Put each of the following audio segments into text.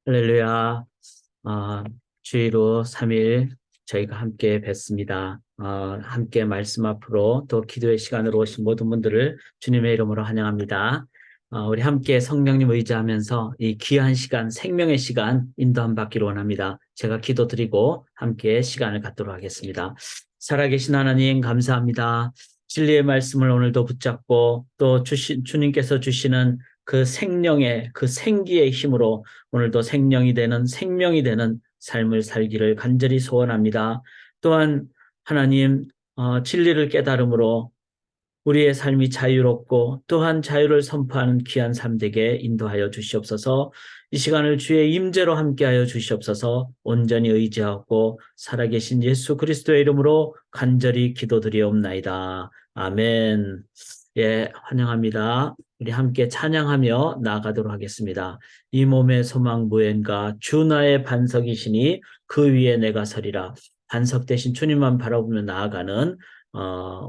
할렐루야. 어, 주의로 3일 저희가 함께 뵙습니다. 함께 말씀 앞으로 또 기도의 시간으로 오신 모든 분들을 주님의 이름으로 환영합니다. 우리 함께 성령님 의지하면서 이 귀한 시간, 생명의 시간 인도함 받기를 원합니다. 제가 기도드리고 함께 시간을 갖도록 하겠습니다. 살아계신 하나님 감사합니다. 진리의 말씀을 오늘도 붙잡고 또 주님께서 주시는 그 생명의 그 생기의 힘으로 오늘도 생명이 되는 삶을 살기를 간절히 소원합니다. 또한 하나님 진리를 깨달음으로 우리의 삶이 자유롭고 또한 자유를 선포하는 귀한 삶 되게 인도하여 주시옵소서. 이 시간을 주의 임재로 함께하여 주시옵소서. 온전히 의지하고 살아계신 예수 그리스도의 이름으로 간절히 기도드리옵나이다. 아멘. 예, 환영합니다. 우리 함께 찬양하며 나아가도록 하겠습니다. 이 몸의 소망 무엔가 주 나의 반석이시니 그 위에 내가 서리라. 반석 대신 주님만 바라보며 나아가는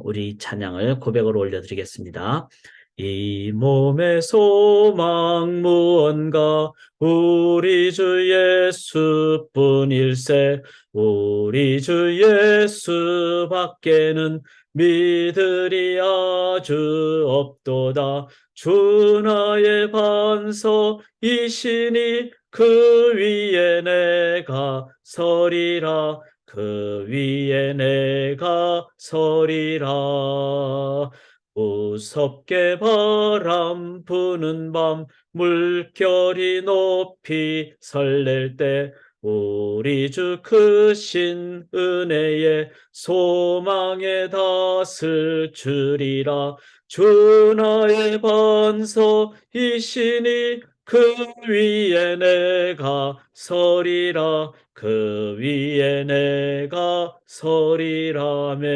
우리 찬양을 고백으로 올려드리겠습니다. 이 몸의 소망 무언가 우리 주 예수뿐일세. 우리 주 예수밖에는 믿으리 아주 없도다. 주 나의 반석이시니 그 위에 내가 서리라. 그 위에 내가 서리라. 무섭게 바람 부는 밤 물결이 높이 설렐 때 우리 주 크신 은혜에 소망에 닷을 주리라. 주 나의 반석이시니 그 위에 내가 서리라. 그 위에 내가 서리라면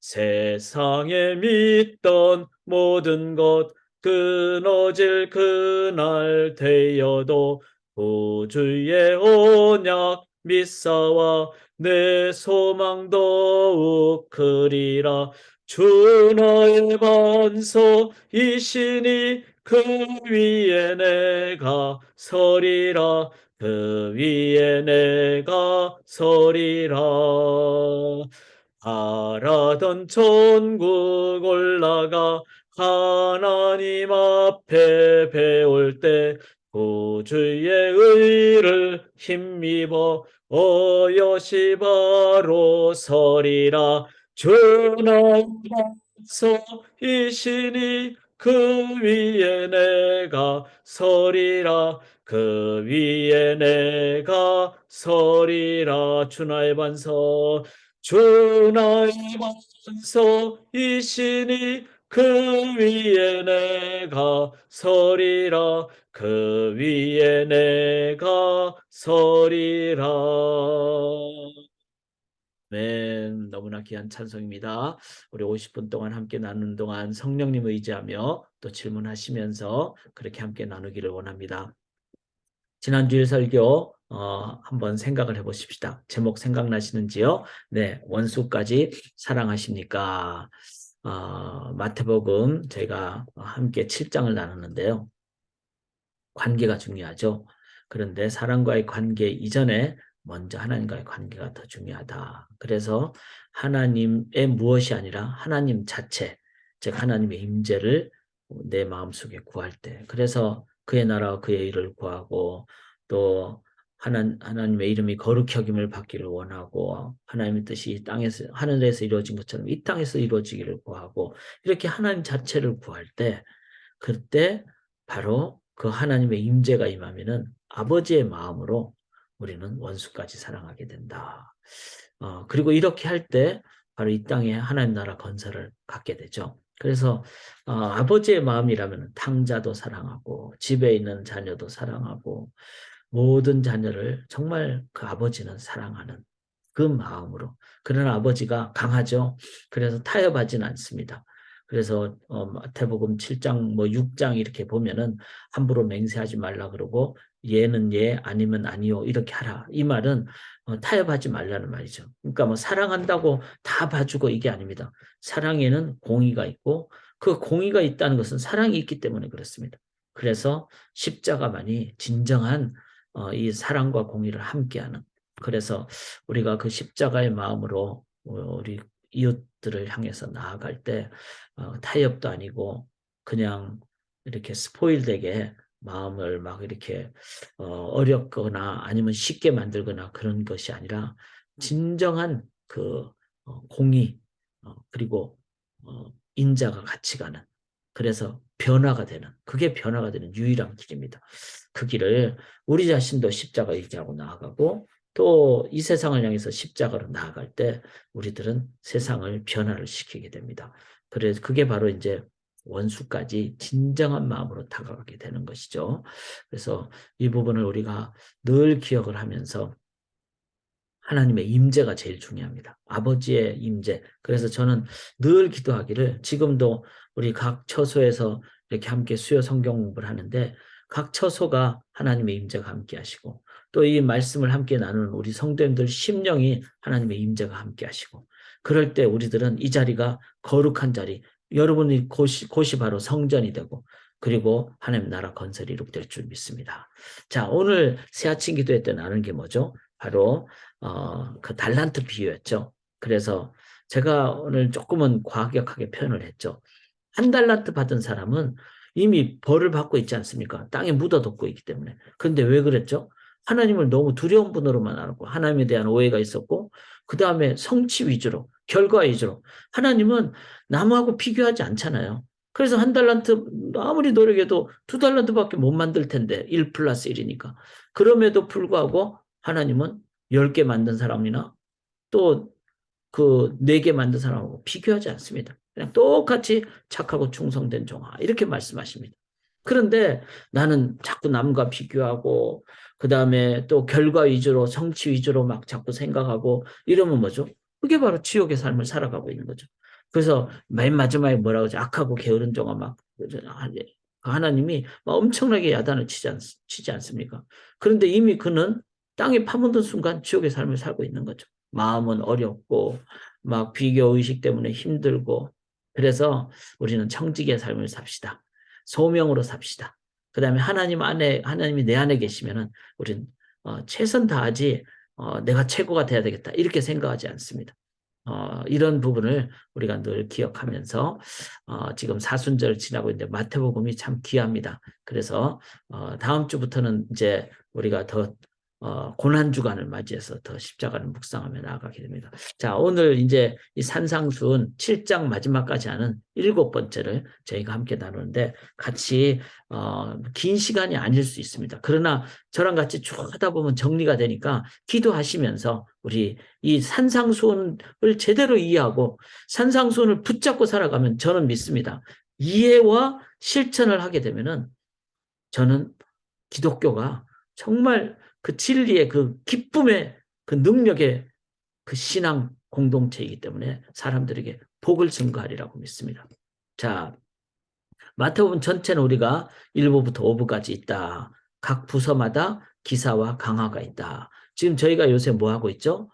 세상에 믿던 모든 것 끊어질 그날 되어도 구주의 언약 믿사와 내 소망 더욱 크리라. 주 나의 반석이시니 그 위에 내가 서리라. 그 위에 내가 서리라. 바라던 천국 올라가 하나님 앞에 배울 때 구주의 의를 힘입어 어여시 바로 서리라. 주 나의 반석이시니 그 위에 내가 서리라. 그 위에 내가 서리라. 주 나의 반석, 주 나의 반석이시니 그 위에 내가 서리라. 그 위에 내가 서리라. 네, 너무나 귀한 찬송입니다. 우리 50분 동안 함께 나누는 동안 성령님 의지하며 또 질문하시면서 그렇게 함께 나누기를 원합니다. 지난주일 설교 한번 생각을 해보십시다. 제목 생각나시는지요? 네, 원수까지 사랑하십니까? 마태복음 저희가 함께 7장을 나눴는데요. 관계가 중요하죠. 그런데 사람과의 관계 이전에 먼저 하나님과의 관계가 더 중요하다. 그래서 하나님의 무엇이 아니라 하나님 자체, 즉 하나님의 임재를 내 마음속에 구할 때, 그래서 그의 나라와 그의 일을 구하고 또 하나님의 이름이 거룩히 여김을 받기를 원하고 하나님의 뜻이 이 땅에서 하늘에서 이루어진 것처럼 이 땅에서 이루어지기를 구하고 이렇게 하나님 자체를 구할 때 그때 바로 그 하나님의 임재가 임하면은 아버지의 마음으로 우리는 원수까지 사랑하게 된다. 그리고 이렇게 할 때 바로 이 땅에 하나님 나라 건설을 갖게 되죠. 그래서 아버지의 마음이라면 탕자도 사랑하고 집에 있는 자녀도 사랑하고 모든 자녀를 정말 그 아버지는 사랑하는 그 마음으로. 그러나 아버지가 강하죠. 그래서 타협하지는 않습니다. 그래서 마태복음 7장 뭐 6장 이렇게 보면은 함부로 맹세하지 말라 그러고 예는 예 아니면 아니요 이렇게 하라. 이 말은 타협하지 말라는 말이죠. 그러니까 뭐 사랑한다고 다 봐주고 이게 아닙니다. 사랑에는 공의가 있고 그 공의가 있다는 것은 사랑이 있기 때문에 그렇습니다. 그래서 십자가만이 진정한 이 사랑과 공의를 함께하는, 그래서 우리가 그 십자가의 마음으로 우리 이웃들을 향해서 나아갈 때 타협도 아니고 그냥 이렇게 스포일되게 마음을 막 이렇게 어렵거나 아니면 쉽게 만들거나 그런 것이 아니라 진정한 그 공의 그리고 인자가 같이 가는, 그래서 변화가 되는, 그게 변화가 되는 유일한 길입니다. 그 길을 우리 자신도 십자가 의지하고 나아가고 또 이 세상을 향해서 십자가로 나아갈 때 우리들은 세상을 변화를 시키게 됩니다. 그래서 그게 바로 이제 원수까지 진정한 마음으로 다가가게 되는 것이죠. 그래서 이 부분을 우리가 늘 기억을 하면서 하나님의 임재가 제일 중요합니다. 아버지의 임재. 그래서 저는 늘 기도하기를, 지금도 우리 각 처소에서 이렇게 함께 수요 성경 공부를 하는데 각 처소가 하나님의 임재가 함께 하시고 또 이 말씀을 함께 나누는 우리 성도님들 심령이 하나님의 임재가 함께 하시고, 그럴 때 우리들은 이 자리가 거룩한 자리, 여러분이 곳이 바로 성전이 되고 그리고 하나님 나라 건설이 이룩될 줄 믿습니다. 자, 오늘 새 아침 기도회 때 나눈 게 뭐죠? 바로 그 달란트 비유였죠. 그래서 제가 오늘 조금은 과격하게 표현을 했죠. 한 달란트 받은 사람은 이미 벌을 받고 있지 않습니까? 땅에 묻어뒀고 있기 때문에. 그런데 왜 그랬죠? 하나님을 너무 두려운 분으로만 알고 하나님에 대한 오해가 있었고 그 다음에 성취 위주로, 결과 위주로. 하나님은 남하고 비교하지 않잖아요. 그래서 한 달란트 아무리 노력해도 두 달란트밖에 못 만들 텐데 1 플러스 1이니까. 그럼에도 불구하고 하나님은 10개 만든 사람이나 또 그 4개 만든 사람하고 비교하지 않습니다. 그냥 똑같이 착하고 충성된 종아 이렇게 말씀하십니다. 그런데 나는 자꾸 남과 비교하고 그 다음에 또 결과 위주로 성취 위주로 막 자꾸 생각하고 이러면 뭐죠? 그게 바로 지옥의 삶을 살아가고 있는 거죠. 그래서 맨 마지막에 뭐라고 하죠? 악하고 게으른 종아 막 하나님이 막 엄청나게 야단을 치지 않습니까? 그런데 이미 그는 땅에 파묻은 순간 지옥의 삶을 살고 있는 거죠. 마음은 어렵고 막 비교 의식 때문에 힘들고, 그래서 우리는 청지기의 삶을 삽시다. 소명으로 삽시다. 그 다음에 하나님이 내 안에 계시면은 우리는 최선 다하지 내가 최고가 돼야 되겠다 이렇게 생각하지 않습니다. 이런 부분을 우리가 늘 기억하면서 지금 사순절 지나고 있는데 마태복음이 참 귀합니다. 그래서 다음 주부터는 이제 우리가 더 고난 주간을 맞이해서 더 십자가를 묵상하며 나아가게 됩니다. 자, 오늘 이제 이 산상수훈 7장 마지막까지 하는 7번째를 저희가 함께 나누는데 같이 긴 시간이 아닐 수 있습니다. 그러나 저랑 같이 쭉 하다 보면 정리가 되니까 기도하시면서 우리 이 산상수훈을 제대로 이해하고 산상수훈을 붙잡고 살아가면 저는 믿습니다. 이해와 실천을 하게 되면은 저는 기독교가 정말 그 진리의 그 기쁨의 그 능력의 그 신앙 공동체이기 때문에 사람들에게 복을 증거하리라고 믿습니다. 자, 마태복음 전체는 우리가 1부부터 5부까지 있다. 각 부서마다 기사와 강화가 있다. 지금 저희가 요새 뭐 하고 있죠?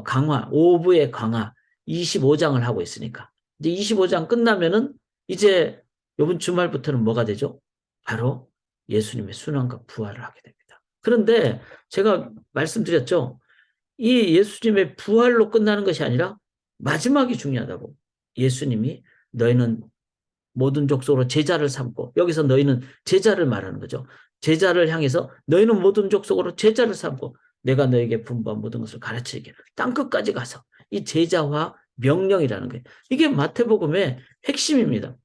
강화, 5부의 강화, 25장을 하고 있으니까. 이제 25장 끝나면은 이제 이번 주말부터는 뭐가 되죠? 바로 예수님의 순환과 부활을 하게 됩니다. 그런데 제가 말씀드렸죠. 이 예수님의 부활로 끝나는 것이 아니라 마지막이 중요하다고. 예수님이 너희는 모든 족속으로 제자를 삼고, 여기서 너희는 제자를 말하는 거죠. 제자를 향해서 너희는 모든 족속으로 제자를 삼고 내가 너에게 분부한 모든 것을 가르치게 땅끝까지 가서, 이 제자화 명령이라는 거예요. 이게 마태복음의 핵심입니다.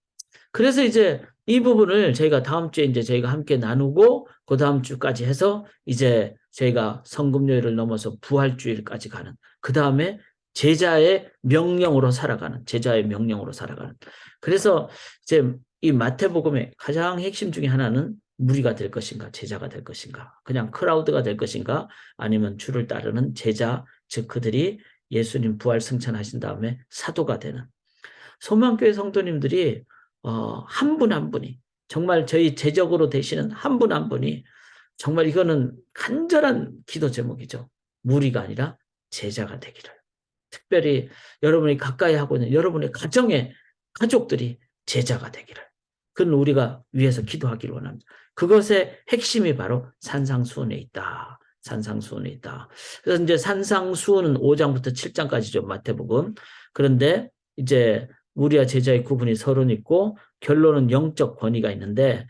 그래서 이제 이 부분을 저희가 다음 주에 이제 저희가 함께 나누고 그 다음 주까지 해서 이제 저희가 성금요일을 넘어서 부활주일까지 가는, 그 다음에 제자의 명령으로 살아가는. 그래서 이제 이 마태복음의 가장 핵심 중에 하나는 무리가 될 것인가, 제자가 될 것인가, 그냥 크라우드가 될 것인가, 아니면 주를 따르는 제자, 즉 그들이 예수님 부활 승천하신 다음에 사도가 되는 소망교회 성도님들이 한 분 한 분이 정말 저희 제적으로 되시는 한 분 한 분이 정말 이거는 간절한 기도 제목이죠. 무리가 아니라 제자가 되기를. 특별히 여러분이 가까이 하고 있는 여러분의 가정의 가족들이 제자가 되기를. 그건 우리가 위해서 기도하기를 원합니다. 그것의 핵심이 바로 산상수훈에 있다. 산상수훈에 있다. 그래서 이제 산상수훈은 5장부터 7장까지죠. 마태복음. 그런데 이제 우리와 제자의 구분이 서로 있고 결론은 영적 권위가 있는데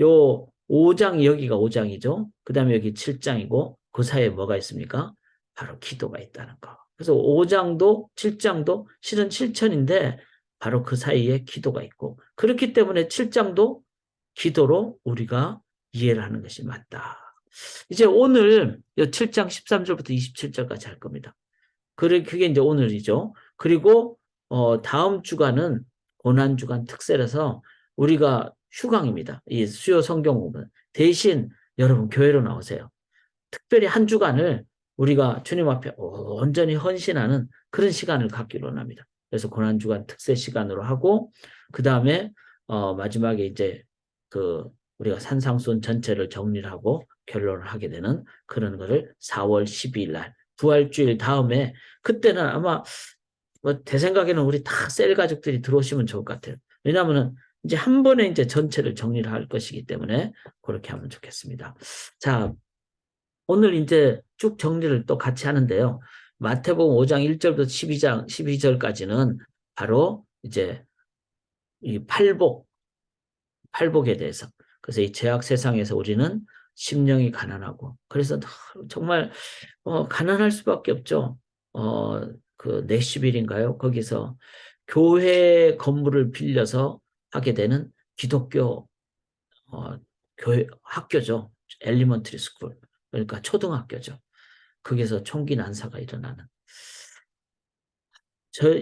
요 5장 여기가 5장이죠. 그 다음에 여기 7장이고 그 사이에 뭐가 있습니까? 바로 기도가 있다는 거. 그래서 5장도 7장도 실은 실천인데 바로 그 사이에 기도가 있고 그렇기 때문에 7장도 기도로 우리가 이해를 하는 것이 맞다. 이제 오늘 7장 13절부터 27절까지 할 겁니다. 그게 이제 오늘이죠. 그리고 다음 주간은 고난주간 특세라서 우리가 휴강입니다. 이 수요 성경 공부 대신 여러분 교회로 나오세요. 특별히 한 주간을 우리가 주님 앞에 온전히 헌신하는 그런 시간을 갖기로 합니다. 그래서 고난주간 특세 시간으로 하고 그 다음에 마지막에 이제 그 우리가 산상수훈 전체를 정리를 하고 결론을 하게 되는 그런 거를 4월 12일 날 부활주일 다음에 그때는 아마 제 생각에는 우리 다 셀 가족들이 들어오시면 좋을 것 같아요. 왜냐하면 이제 한 번에 이제 전체를 정리를 할 것이기 때문에 그렇게 하면 좋겠습니다. 자, 오늘 이제 쭉 정리를 또 같이 하는데요. 마태복음 5장 1절부터 12장 12절까지는 바로 이제 이 팔복에 대해서. 그래서 이 죄악 세상에서 우리는 심령이 가난하고 그래서 정말 가난할 수밖에 없죠. 그 내시빌인가요? 거기서 교회 건물을 빌려서 하게 되는 기독교 교회 학교죠. 엘리먼트리 스쿨. 그러니까 초등학교죠. 거기서 총기 난사가 일어나는.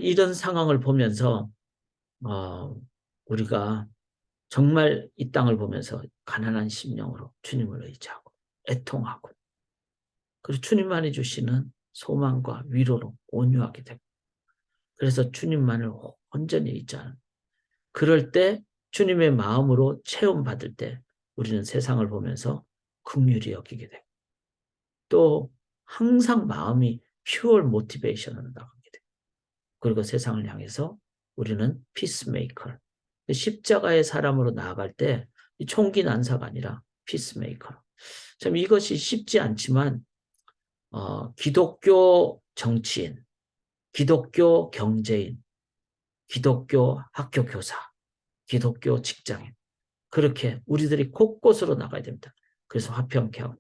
이런 상황을 보면서 우리가 정말 이 땅을 보면서 가난한 심령으로 주님을 의지하고 애통하고 그리고 주님만이 주시는 소망과 위로로 온유하게 되고 그래서 주님만을 온전히 의지하는 그럴 때 주님의 마음으로 체험받을 때 우리는 세상을 보면서 긍휼히 여기게 되고 또 항상 마음이 퓨어 모티베이션으로 나가게 돼요. 그리고 세상을 향해서 우리는 피스메이커, 십자가의 사람으로 나아갈 때 총기 난사가 아니라 피스메이커. 참 이것이 쉽지 않지만 기독교 정치인, 기독교 경제인, 기독교 학교 교사, 기독교 직장인 그렇게 우리들이 곳곳으로 나가야 됩니다. 그래서 화평케 하고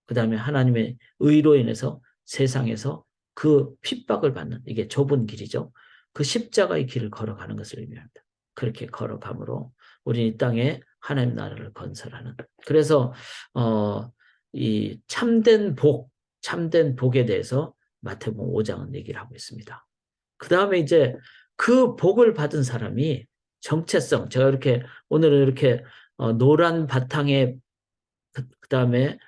그 다음에 하나님의 의로 인해서 세상에서 그 핍박을 받는 이게 좁은 길이죠. 그 십자가의 길을 걸어가는 것을 의미합니다. 그렇게 걸어감으로 우리 이 땅에 하나님 나라를 건설하는. 그래서 이 참된 복에 대해서 마태복음 5장은 얘기를 하고 있습니다. 그 다음에 이제 그 복을 받은 사람이 정체성. 제가 이렇게 오늘은 이렇게 노란 바탕에 그다음에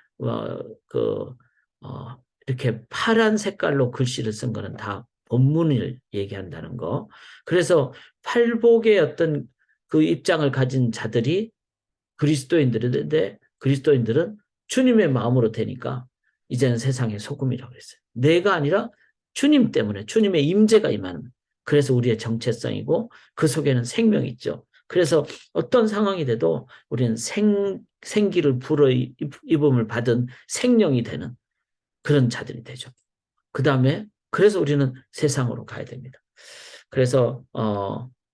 그 이렇게 파란 색깔로 글씨를 쓴 거는 다 본문을 얘기한다는 거. 그래서 팔복의 어떤 그 입장을 가진 자들이 그리스도인들인데 그리스도인들은 주님의 마음으로 되니까 이제는 세상의 소금이라고 했어요. 내가 아니라 주님 때문에 주님의 임재가 임하는. 그래서 우리의 정체성이고 그 속에는 생명이 있죠. 그래서 어떤 상황이 돼도 우리는 생기를 불어입음을 받은 생명이 되는 그런 자들이 되죠. 그 다음에 그래서 우리는 세상으로 가야 됩니다. 그래서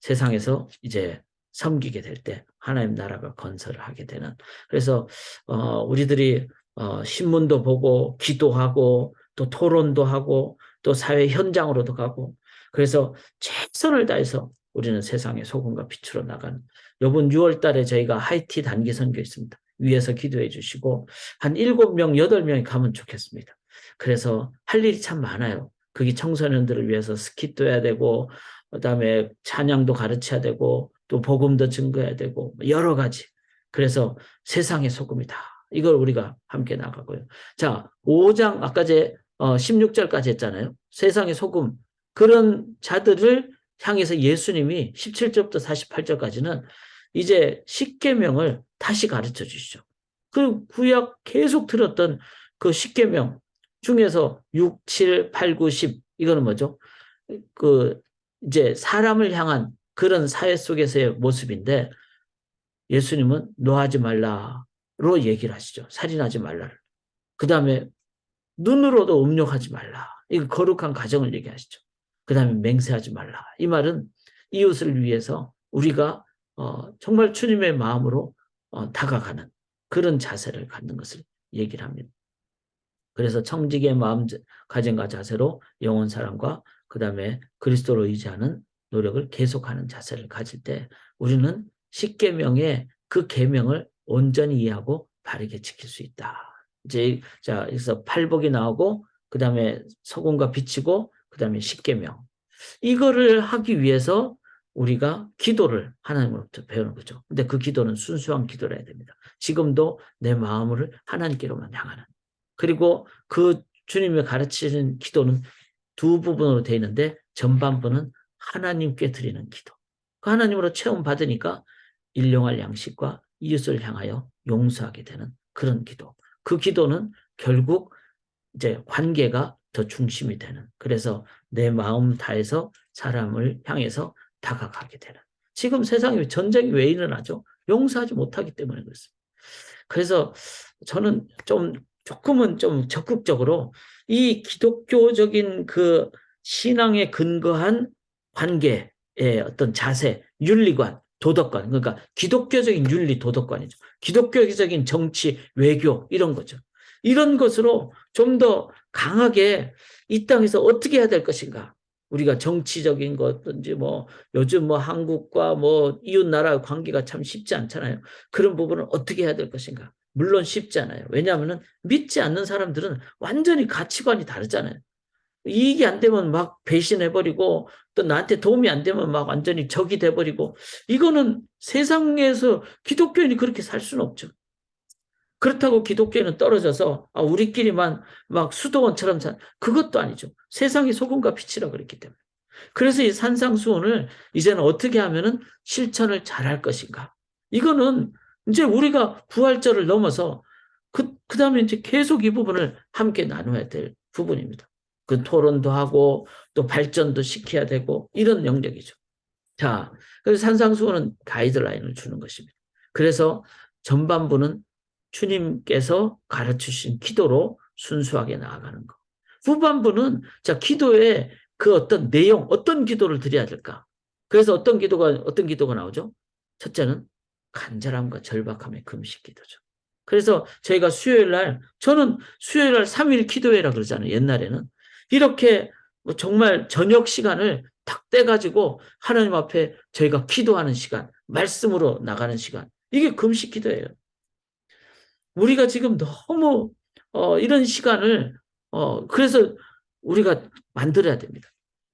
세상에서 이제 섬기게 될 때 하나님 나라가 건설을 하게 되는 그래서 우리들이 신문도 보고 기도하고 또 토론도 하고 또 사회 현장으로도 가고 그래서 최선을 다해서 우리는 세상의 소금과 빛으로 나가는 이번 6월 달에 저희가 하이티 단기 선교 있습니다. 위에서 기도해 주시고 한 7명, 8명이 가면 좋겠습니다. 그래서 할 일이 참 많아요. 거기 청소년들을 위해서 스킷도 해야 되고 그다음에 찬양도 가르쳐야 되고 또 복음도 증거해야 되고 여러 가지. 그래서 세상의 소금이다. 이걸 우리가 함께 나가고요. 자, 5장 아까 제 16절까지 했잖아요. 세상의 소금 그런 자들을 향해서 예수님이 17절부터 48절까지는 이제 십계명을 다시 가르쳐 주시죠. 그 구약 계속 들었던 그 십계명 중에서 6, 7, 8, 9, 10 이거는 뭐죠? 그 이제 사람을 향한 그런 사회 속에서의 모습인데 예수님은 노하지 말라. 얘기를 하시죠. 살인하지 말라를. 그 다음에 눈으로도 음욕하지 말라. 이거 거룩한 가정을 얘기하시죠. 그 다음에 맹세하지 말라. 이 말은 이웃을 위해서 우리가 정말 주님의 마음으로 다가가는 그런 자세를 갖는 것을 얘기를 합니다. 그래서 청지기의 마음 가짐과 자세로 영혼 사랑과 그 다음에 그리스도로 의지하는 노력을 계속하는 자세를 가질 때 우리는 십계명의 그 계명을 온전히 이해하고 바르게 지킬 수 있다. 이제 자 여기서 팔복이 나오고 그 다음에 소금과 비치고 그 다음에 십계명 이거를 하기 위해서 우리가 기도를 하나님으로부터 배우는 거죠. 근데 그 기도는 순수한 기도를 해야 됩니다. 지금도 내 마음을 하나님께로만 향하는. 그리고 그 주님이 가르치는 기도는 두 부분으로 되어 있는데 전반부는 하나님께 드리는 기도. 그 하나님으로 체험 받으니까 일용할 양식과 이웃을 향하여 용서하게 되는 그런 기도. 그 기도는 결국 이제 관계가 더 중심이 되는. 그래서 내 마음 다해서 사람을 향해서 다가가게 되는. 지금 세상에 전쟁이 왜 일어나죠? 용서하지 못하기 때문에 그렇습니다. 그래서 저는 조금은 좀 적극적으로 이 기독교적인 그 신앙에 근거한 관계의 어떤 자세, 윤리관, 도덕관, 그러니까 기독교적인 윤리, 도덕관이죠. 기독교적인 정치, 외교 이런 거죠. 이런 것으로 좀 더 강하게 이 땅에서 어떻게 해야 될 것인가? 우리가 정치적인 것든지 뭐 요즘 뭐 한국과 뭐 이웃 나라 관계가 참 쉽지 않잖아요. 그런 부분을 어떻게 해야 될 것인가? 물론 쉽지 않아요. 왜냐하면 믿지 않는 사람들은 완전히 가치관이 다르잖아요. 이익이 안 되면 막 배신해버리고 또 나한테 도움이 안 되면 막 완전히 적이 돼버리고 이거는 세상에서 기독교인이 그렇게 살 수는 없죠. 그렇다고 기독교는 떨어져서 우리끼리만 막 수도원처럼 그것도 아니죠. 세상이 소금과 빛이라 그랬기 때문에. 그래서 이 산상수훈을 이제는 어떻게 하면은 실천을 잘할 것인가. 이거는 이제 우리가 부활절을 넘어서 그다음에 이제 계속 이 부분을 함께 나눠야 될 부분입니다. 그 토론도 하고 또 발전도 시켜야 되고 이런 영역이죠. 자, 그래서 산상수훈은 가이드라인을 주는 것입니다. 그래서 전반부는 주님께서 가르치신 기도로 순수하게 나아가는 것. 후반부는 자, 기도의 그 어떤 내용, 어떤 기도를 드려야 될까? 그래서 어떤 기도가 나오죠? 첫째는 간절함과 절박함의 금식 기도죠. 그래서 저희가 저는 수요일 날 3일 기도회라 그러잖아요. 옛날에는. 이렇게 뭐 정말 저녁 시간을 탁 떼가지고 하나님 앞에 저희가 기도하는 시간, 말씀으로 나가는 시간. 이게 금식 기도예요. 우리가 지금 너무 이런 시간을 그래서 우리가 만들어야 됩니다.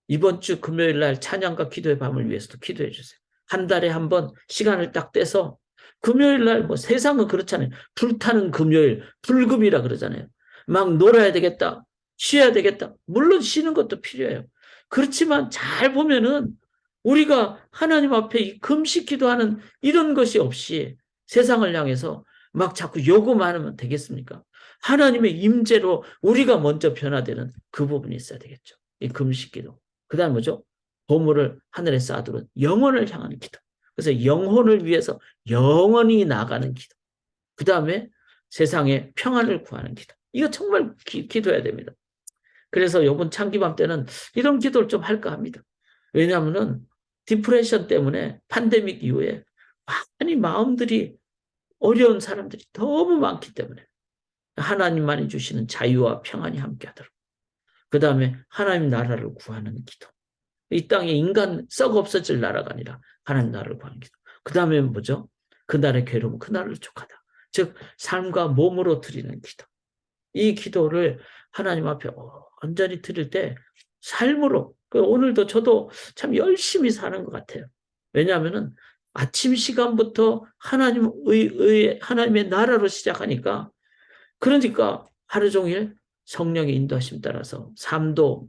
이번 주 금요일 날 찬양과 기도의 밤을 위해서도 기도해 주세요. 한 달에 한 번 시간을 딱 떼서 금요일 날 뭐 세상은 그렇잖아요. 불타는 금요일, 불금이라 그러잖아요. 막 놀아야 되겠다. 쉬어야 되겠다. 물론 쉬는 것도 필요해요. 그렇지만 잘 보면은 우리가 하나님 앞에 이 금식 기도하는 이런 것이 없이 세상을 향해서 막 자꾸 요구만 하면 되겠습니까? 하나님의 임재로 우리가 먼저 변화되는 그 부분이 있어야 되겠죠. 이 금식 기도. 그 다음 뭐죠? 보물을 하늘에 쌓아두는 영혼을 향하는 기도. 그래서 영혼을 위해서 영원히 나가는 기도. 그 다음에 세상에 평안을 구하는 기도. 이거 정말 기도해야 됩니다. 그래서 이번 창기밤 때는 이런 기도를 좀 할까 합니다. 왜냐하면 디프레션 때문에 팬데믹 이후에 많이 마음들이 어려운 사람들이 너무 많기 때문에 하나님만이 주시는 자유와 평안이 함께하도록. 그 다음에 하나님 나라를 구하는 기도. 이 땅에 인간 썩 없어질 나라가 아니라 하나님 나라를 구하는 기도. 그 다음에 뭐죠? 그날의 괴로움, 그날을 족하다. 즉 삶과 몸으로 드리는 기도. 이 기도를 하나님 앞에 온전히 드릴 때 삶으로 오늘도 저도 참 열심히 사는 것 같아요. 왜냐하면은 아침 시간부터 하나님의 나라로 시작하니까 그러니까 하루 종일 성령의 인도하심 따라서 삶도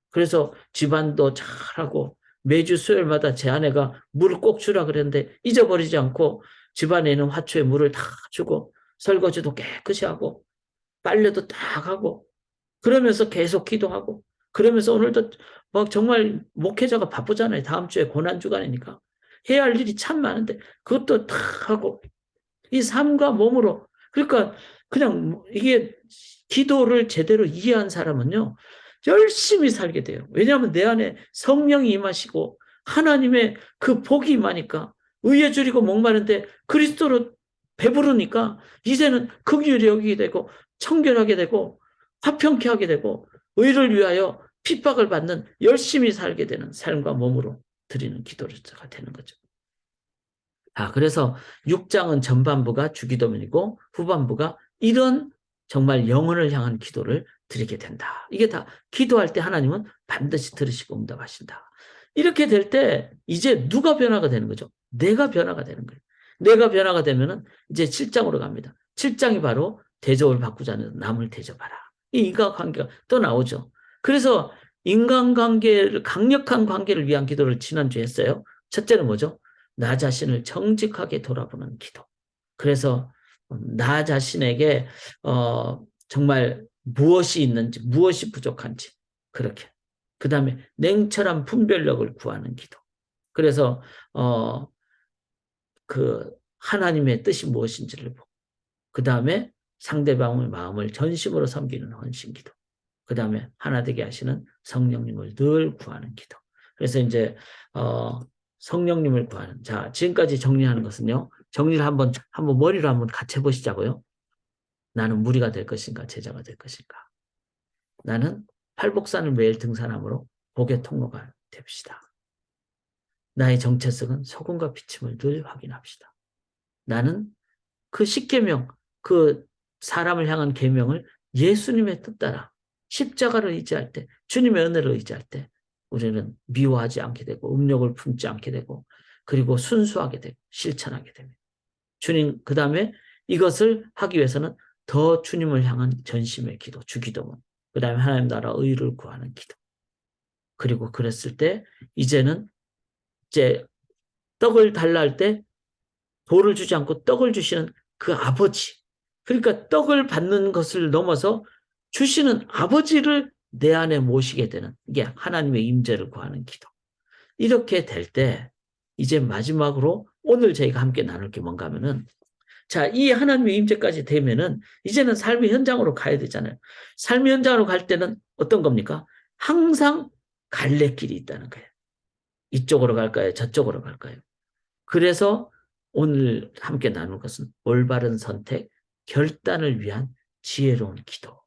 그래서 집안도 잘하고 매주 수요일마다 제 아내가 물을 꼭 주라 그랬는데 잊어버리지 않고 집안에 있는 화초에 물을 다 주고 설거지도 깨끗이 하고 빨래도 딱 하고 그러면서 계속 기도하고 그러면서 오늘도 막 정말 목회자가 바쁘잖아요. 다음 주에 고난주간이니까 해야 할 일이 참 많은데 그것도 다 하고 이 삶과 몸으로 그러니까 그냥 이게 기도를 제대로 이해한 사람은요, 열심히 살게 돼요. 왜냐하면 내 안에 성령이 임하시고 하나님의 그 복이 임하니까 의에 줄이고 목마른데 그리스도로 배부르니까 이제는 긍휼히 여기게 되고 청결하게 되고 화평케 하게 되고 의를 위하여 핍박을 받는 열심히 살게 되는 삶과 몸으로 드리는 기도가 되는 거죠. 그래서 6장은 전반부가 주기도문이고 후반부가 이런 정말 영혼을 향한 기도를 드리게 된다. 이게 다 기도할 때 하나님은 반드시 들으시고 응답하신다. 이렇게 될 때 이제 누가 변화가 되는 거죠? 내가 변화가 되는 거예요. 내가 변화가 되면은 이제 7장으로 갑니다. 7장이 바로 대접을 바꾸자는 남을 대접하라. 이 인간관계가 또 나오죠. 그래서 인간관계를 강력한 관계를 위한 기도를 지난주에 했어요. 첫째는 뭐죠? 나 자신을 정직하게 돌아보는 기도. 그래서 나 자신에게 정말 무엇이 있는지, 무엇이 부족한지 그렇게. 그 다음에 냉철한 분별력을 구하는 기도. 그래서 그 하나님의 뜻이 무엇인지를 보고, 그 다음에 상대방의 마음을 전심으로 섬기는 헌신기도. 그 다음에 하나 되게 하시는 성령님을 늘 구하는 기도. 그래서 이제 성령님을 구하는. 자, 지금까지 정리하는 것은요. 정리를 한번 머리로 한번 같이 해보시자고요. 나는 무리가 될 것인가, 제자가 될 것인가. 나는 팔복산을 매일 등산함으로 복의 통로가 됩시다. 나의 정체성은 소금과 비침을 늘 확인합시다. 나는 그 십계명, 그 사람을 향한 계명을 예수님의 뜻 따라 십자가를 의지할 때, 주님의 은혜를 의지할 때 우리는 미워하지 않게 되고 음욕을 품지 않게 되고 그리고 순수하게 되고 실천하게 됩니다. 주님, 그 다음에 이것을 하기 위해서는 더 주님을 향한 전심의 기도, 주기도문, 그 다음에 하나님 나라 의를 구하는 기도. 그리고 그랬을 때 이제는 이제 떡을 달라 할 때 돌을 주지 않고 떡을 주시는 그 아버지. 그러니까 떡을 받는 것을 넘어서 주시는 아버지를 내 안에 모시게 되는 이게 하나님의 임재를 구하는 기도. 이렇게 될 때 이제 마지막으로 오늘 저희가 함께 나눌 게 뭔가 하면은 자, 이 하나님의 임재까지 되면은 이제는 삶의 현장으로 가야 되잖아요. 삶의 현장으로 갈 때는 어떤 겁니까? 항상 갈래길이 있다는 거예요. 이쪽으로 갈까요? 저쪽으로 갈까요? 그래서 오늘 함께 나눌 것은 올바른 선택, 결단을 위한 지혜로운 기도.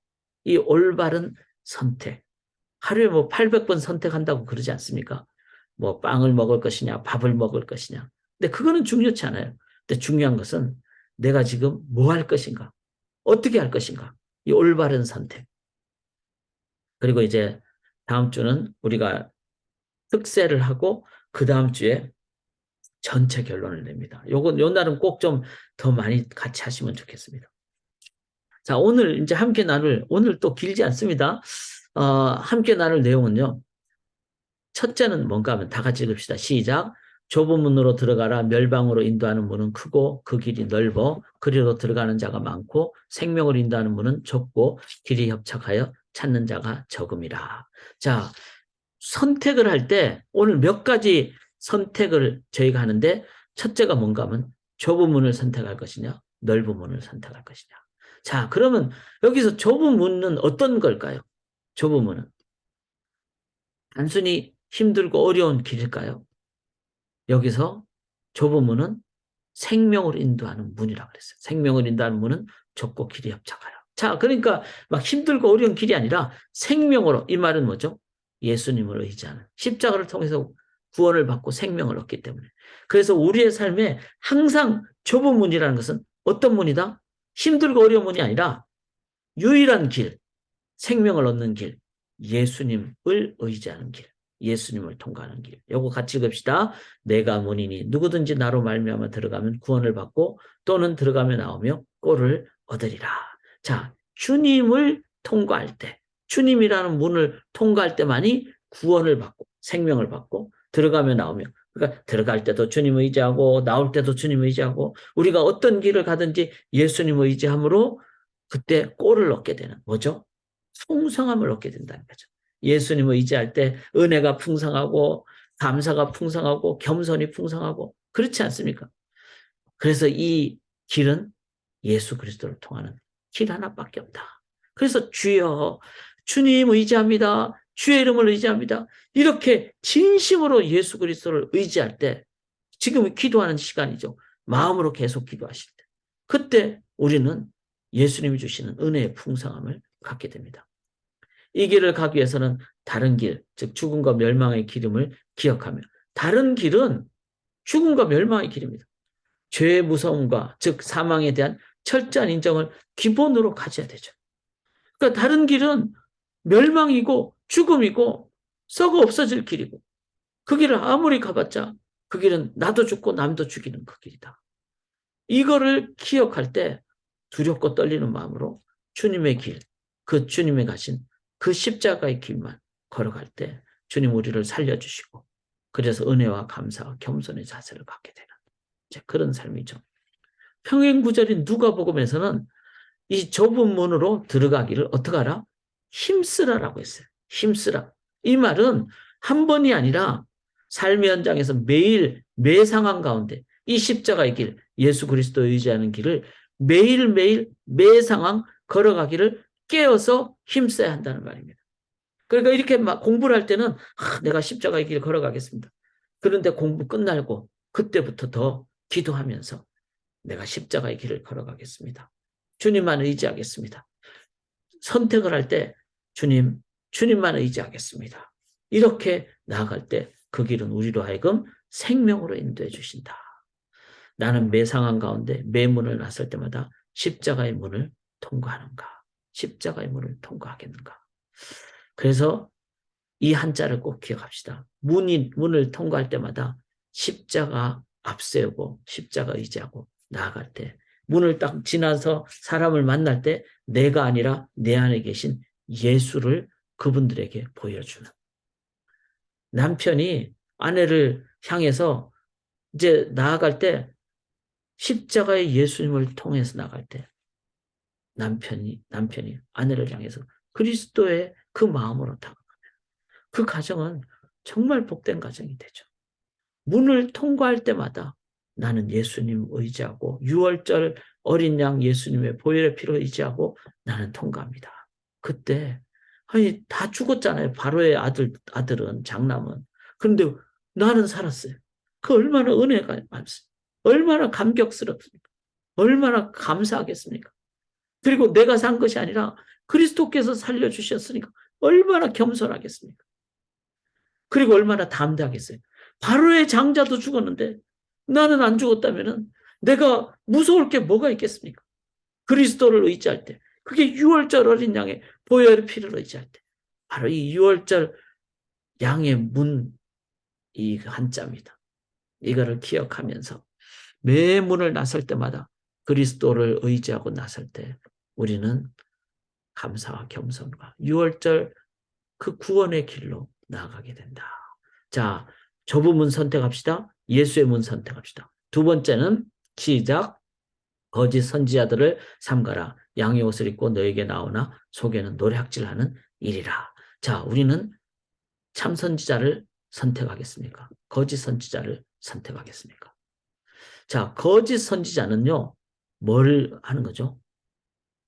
이 올바른 선택. 하루에 뭐 800번 선택한다고 그러지 않습니까? 뭐 빵을 먹을 것이냐, 밥을 먹을 것이냐. 근데 그거는 중요치 않아요. 근데 중요한 것은 내가 지금 뭐 할 것인가? 어떻게 할 것인가? 이 올바른 선택. 그리고 이제 다음 주는 우리가 특세를 하고 그 다음 주에 전체 결론을 냅니다. 요 날은 꼭 좀 더 많이 같이 하시면 좋겠습니다. 자, 오늘 이제 함께 나눌, 오늘 또 길지 않습니다. 함께 나눌 내용은요. 첫째는 뭔가 하면 다 같이 읽읍시다. 시작. 좁은 문으로 들어가라. 멸방으로 인도하는 문은 크고 그 길이 넓어 그리로 들어가는 자가 많고 생명을 인도하는 문은 좁고 길이 협착하여 찾는 자가 적음이라. 자, 선택을 할 때 오늘 몇 가지 선택을 저희가 하는데 첫째가 뭔가 하면 좁은 문을 선택할 것이냐 넓은 문을 선택할 것이냐. 자, 그러면 여기서 좁은 문은 어떤 걸까요? 좁은 문은 단순히 힘들고 어려운 길일까요? 여기서 좁은 문은 생명을 인도하는 문이라고 그랬어요. 생명을 인도하는 문은 좁고 길이 협착하여. 자, 그러니까 막 힘들고 어려운 길이 아니라 생명으로, 이 말은 뭐죠? 예수님을 의지하는 십자가를 통해서 구원을 받고 생명을 얻기 때문에. 그래서 우리의 삶에 항상 좁은 문이라는 것은 어떤 문이다? 힘들고 어려운 문이 아니라 유일한 길, 생명을 얻는 길, 예수님을 의지하는 길, 예수님을 통과하는 길. 요거 같이 읽읍시다. 내가 문이니 누구든지 나로 말미암아 들어가면 구원을 받고 또는 들어가며 나오며 꼴을 얻으리라. 자, 주님을 통과할 때, 주님이라는 문을 통과할 때만이 구원을 받고 생명을 받고 들어가며 나오며 그러니까 들어갈 때도 주님 의지하고 나올 때도 주님 의지하고 우리가 어떤 길을 가든지 예수님 의지함으로 그때 꼴을 얻게 되는 뭐죠? 풍성함을 얻게 된다는 거죠. 예수님을 의지할 때 은혜가 풍성하고 감사가 풍성하고 겸손이 풍성하고 그렇지 않습니까? 그래서 이 길은 예수 그리스도를 통하는 길 하나밖에 없다. 그래서 주여, 주님 의지합니다. 주의 이름을 의지합니다. 이렇게 진심으로 예수 그리스도를 의지할 때, 지금 기도하는 시간이죠. 마음으로 계속 기도하실 때. 그때 우리는 예수님이 주시는 은혜의 풍성함을 갖게 됩니다. 이 길을 가기 위해서는 다른 길, 즉 죽음과 멸망의 길임을 기억하며, 다른 길은 죽음과 멸망의 길입니다. 죄의 무서움과 즉 사망에 대한 철저한 인정을 기본으로 가져야 되죠. 그러니까 다른 길은 멸망이고 죽음이고 썩어 없어질 길이고, 그 길을 아무리 가봤자 그 길은 나도 죽고 남도 죽이는 그 길이다. 이거를 기억할 때 두렵고 떨리는 마음으로 주님의 길, 그 주님이 가신 그 십자가의 길만 걸어갈 때 주님 우리를 살려주시고, 그래서 은혜와 감사와 겸손의 자세를 갖게 되는 그런 삶이죠. 평행구절인 누가복음에서는 이 좁은 문으로 들어가기를 어떻게 하라? 힘쓰라라고 했어요. 힘쓰라. 이 말은 한 번이 아니라 삶의 현장에서 매일 매 상황 가운데 이 십자가의 길, 예수 그리스도 의지하는 길을 매일매일 매 상황 걸어가기를 깨어서 힘써야 한다는 말입니다. 그러니까 이렇게 막 공부를 할 때는 내가 십자가의 길 걸어가겠습니다. 그런데 공부 끝나고 그때부터 더 기도하면서 내가 십자가의 길을 걸어가겠습니다. 주님만 의지하겠습니다. 선택을 할 때 주님만 의지하겠습니다. 이렇게 나아갈 때 그 길은 우리로 하여금 생명으로 인도해 주신다. 나는 매 상황 가운데 매 문을 나설 때마다 십자가의 문을 통과하는가? 십자가의 문을 통과하겠는가? 그래서 이 한자를 꼭 기억합시다. 문을 통과할 때마다 십자가 앞세우고 십자가 의지하고 나아갈 때, 문을 딱 지나서 사람을 만날 때 내가 아니라 내 안에 계신 예수를 그분들에게 보여주는, 남편이 아내를 향해서 이제 나아갈 때 십자가의 예수님을 통해서 나갈 때 남편이 아내를 향해서 그리스도의 그 마음으로 다가가면 그 가정은 정말 복된 가정이 되죠. 문을 통과할 때마다 나는 예수님 의지하고 6월절 어린 양 예수님의 보혈의 피로 의지하고 나는 통과합니다. 그때 아니 다 죽었잖아요. 바로의 아들은, 장남은. 그런데 나는 살았어요. 그 얼마나 은혜가 많습니까? 얼마나 감격스럽습니까? 얼마나 감사하겠습니까? 그리고 내가 산 것이 아니라 그리스도께서 살려주셨으니까 얼마나 겸손하겠습니까? 그리고 얼마나 담대하겠어요. 바로의 장자도 죽었는데 나는 안 죽었다면 내가 무서울 게 뭐가 있겠습니까? 그리스도를 의지할 때, 그게 6월절 어린 양의 보혈의 피를 의지할 때, 바로 이 6월절 양의 문, 이 한자입니다. 이거를 기억하면서 매 문을 나설 때마다 그리스도를 의지하고 나설 때 우리는 감사와 겸손과 6월절 그 구원의 길로 나아가게 된다. 자, 좁은 문 선택합시다. 예수의 문 선택합시다. 두 번째는 시작. 거짓 선지자들을 삼가라. 양의 옷을 입고 너에게 나오나 속에는 노략질하는 일이라. 자, 우리는 참 선지자를 선택하겠습니까? 거짓 선지자를 선택하겠습니까? 자, 거짓 선지자는요, 뭘 하는 거죠?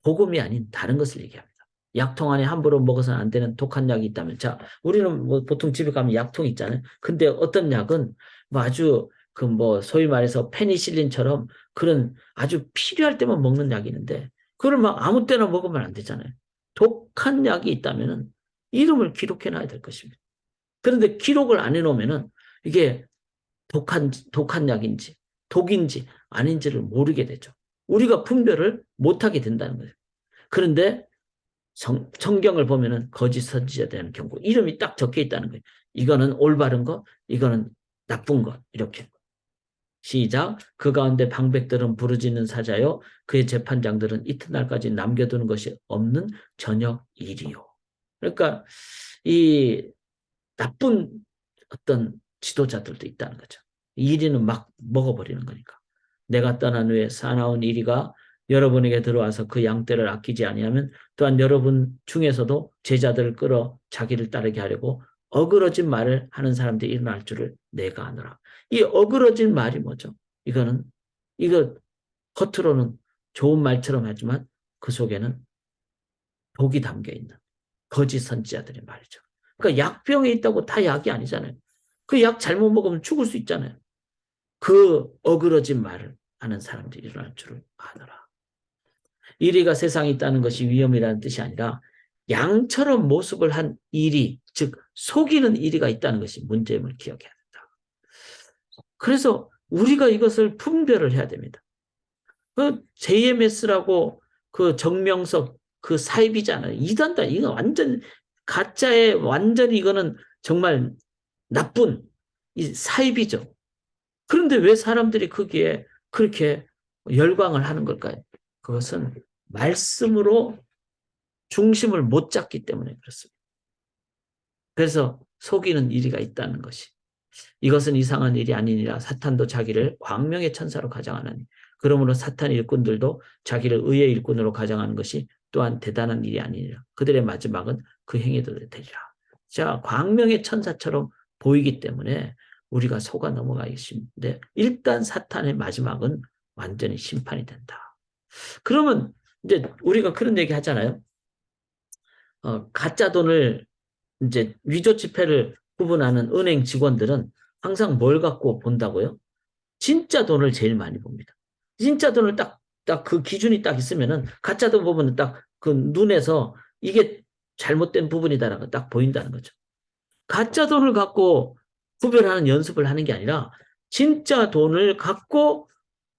복음이 아닌 다른 것을 얘기합니다. 약통 안에 함부로 먹어서는 안 되는 독한 약이 있다면, 자, 우리는 뭐 보통 집에 가면 약통 있잖아요. 근데 어떤 약은 뭐 아주 그 뭐 소위 말해서 페니실린처럼 그런 아주 필요할 때만 먹는 약이 있는데, 그걸 막 아무 때나 먹으면 안 되잖아요. 독한 약이 있다면은 이름을 기록해 놔야 될 것입니다. 그런데 기록을 안 해놓으면은 이게 독한 약인지 독인지 아닌지를 모르게 되죠. 우리가 분별을 못하게 된다는 거예요. 그런데 성경을 보면은 거짓 선지자에 대한 경고, 이름이 딱 적혀 있다는 거예요. 이거는 올바른 것, 이거는 나쁜 것, 이렇게. 시작. 그 가운데 방백들은 부르짖는 사자요, 그의 재판장들은 이튿날까지 남겨두는 것이 없는 저녁 일이요. 그러니까 이 나쁜 어떤 지도자들도 있다는 거죠. 이리는 막 먹어버리는 거니까. 내가 떠난 후에 사나운 이리가 여러분에게 들어와서 그 양떼를 아끼지 아니하면 또한 여러분 중에서도 제자들을 끌어 자기를 따르게 하려고 어그러진 말을 하는 사람들이 일어날 줄을 내가 아노라. 이 어그러진 말이 뭐죠? 이거 겉으로는 좋은 말처럼 하지만 그 속에는 독이 담겨 있는 거짓 선지자들의 말이죠. 그러니까 약병에 있다고 다 약이 아니잖아요. 그 약 잘못 먹으면 죽을 수 있잖아요. 그 어그러진 말을 하는 사람들이 일어날 줄을 아노라. 이리가 세상에 있다는 것이 위험이라는 뜻이 아니라 양처럼 모습을 한 이리, 즉 속이는 이리가 있다는 것이 문제임을 기억해야 된다. 그래서 우리가 이것을 분별을 해야 됩니다. 그 JMS라고 그 정명석 그 사입이잖아요. 이단다. 이거 완전 가짜의 완전히 이거는 정말 나쁜 이 사입이죠. 그런데 왜 사람들이 거기에 그렇게 열광을 하는 걸까요? 그것은 말씀으로 중심을 못 잡기 때문에 그렇습니다. 그래서 속이는 이리가 있다는 것이. 이것은 이상한 일이 아니니라 사탄도 자기를 광명의 천사로 가장하나니 그러므로 사탄 일꾼들도 자기를 의의 일꾼으로 가장하는 것이 또한 대단한 일이 아니니라. 그들의 마지막은 그 행위대로 되리라. 자, 광명의 천사처럼 보이기 때문에 우리가 속아 넘어가기 쉽는데 일단 사탄의 마지막은 완전히 심판이 된다. 그러면 이제 우리가 그런 얘기 하잖아요. 가짜 돈을 이제 위조 지폐를 구분하는 은행 직원들은 항상 뭘 갖고 본다고요? 진짜 돈을 제일 많이 봅니다. 진짜 돈을 딱 그 기준이 딱 있으면은 가짜 돈 보면 딱 그 눈에서 이게 잘못된 부분이다라고 딱 보인다는 거죠. 가짜 돈을 갖고 구별하는 연습을 하는 게 아니라 진짜 돈을 갖고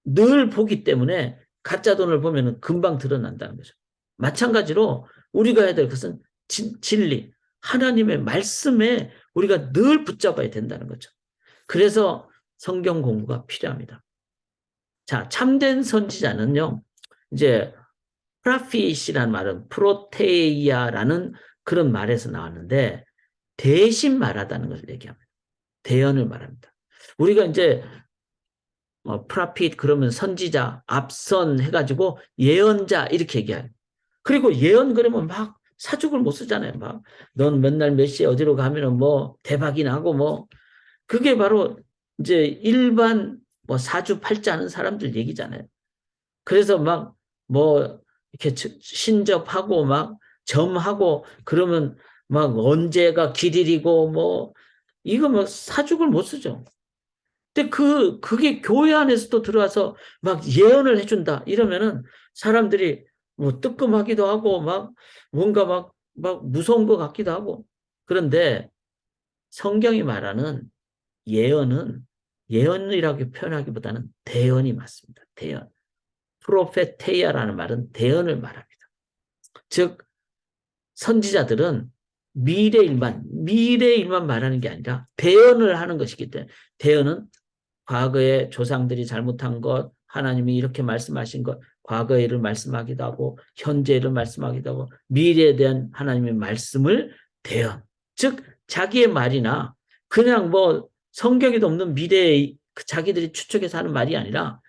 늘 보기 때문에 가짜 돈을 보면은 금방 드러난다는 거죠. 마찬가지로 우리가 해야 될 것은 진리, 하나님의 말씀에 우리가 늘 붙잡아야 된다는 거죠. 그래서 성경 공부가 필요합니다. 자, 참된 선지자는요, 이제 프라핏이라는 말은 프로테이아라는 그런 말에서 나왔는데 대신 말하다는 것을 얘기합니다. 대언을 말합니다. 우리가 이제 프라핏 그러면 선지자, 앞선 해가지고 예언자 이렇게 얘기해요. 그리고 예언 그러면 막 사죽을 못 쓰잖아요. 막 넌 맨날 몇 시에 어디로 가면은 뭐 대박이 나고 뭐 그게 바로 이제 일반 뭐 사주팔자 하는 사람들 얘기잖아요. 그래서 막 뭐 이렇게 신접하고 막 점하고 그러면 막 언제가 길일이고 뭐 이거 뭐 사죽을 못 쓰죠. 근데 그게 교회 안에서도 들어와서 막 예언을 해준다. 이러면은 사람들이 뭐 뜨끔하기도 하고 막 뭔가 막 무서운 것 같기도 하고. 그런데 성경이 말하는 예언은 예언이라고 표현하기보다는 대언이 맞습니다. 대언. 프로페테이아라는 말은 대언을 말합니다. 즉, 선지자들은 미래 일만 말하는 게 아니라 대언을 하는 것이기 때문에 대언은 과거에 조상들이 잘못한 것, 하나님이 이렇게 말씀하신 것, 과거의 일을 말씀하기도 하고, 현재 일을 말씀하기도 하고, 미래에 대한 하나님의 말씀을 대언. 즉, 자기의 말이나 그냥 뭐 성경에도 없는 미래의 자기들이 추측해서 하는 말이 아니라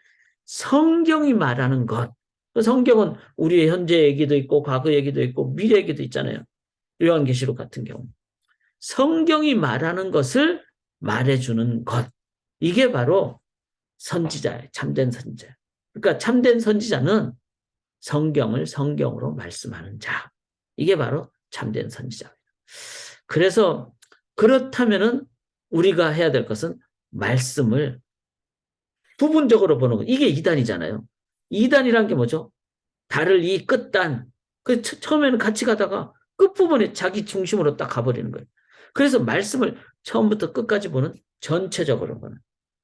성경이 말하는 것. 성경은 우리의 현재 얘기도 있고, 과거 얘기도 있고, 미래 얘기도 있잖아요. 요한계시록 같은 경우. 성경이 말하는 것을 말해주는 것. 이게 바로 선지자예요. 참된 선지자. 그러니까 참된 선지자는 성경을 성경으로 말씀하는 자. 이게 바로 참된 선지자입니다. 그래서 그렇다면은 우리가 해야 될 것은 말씀을 부분적으로 보는 거. 이게 이단이잖아요. 이단이란 게 뭐죠? 달을 이 끝단. 처음에는 같이 가다가 끝부분에 자기 중심으로 딱 가버리는 거예요. 그래서 말씀을 처음부터 끝까지 보는 전체적으로 보는.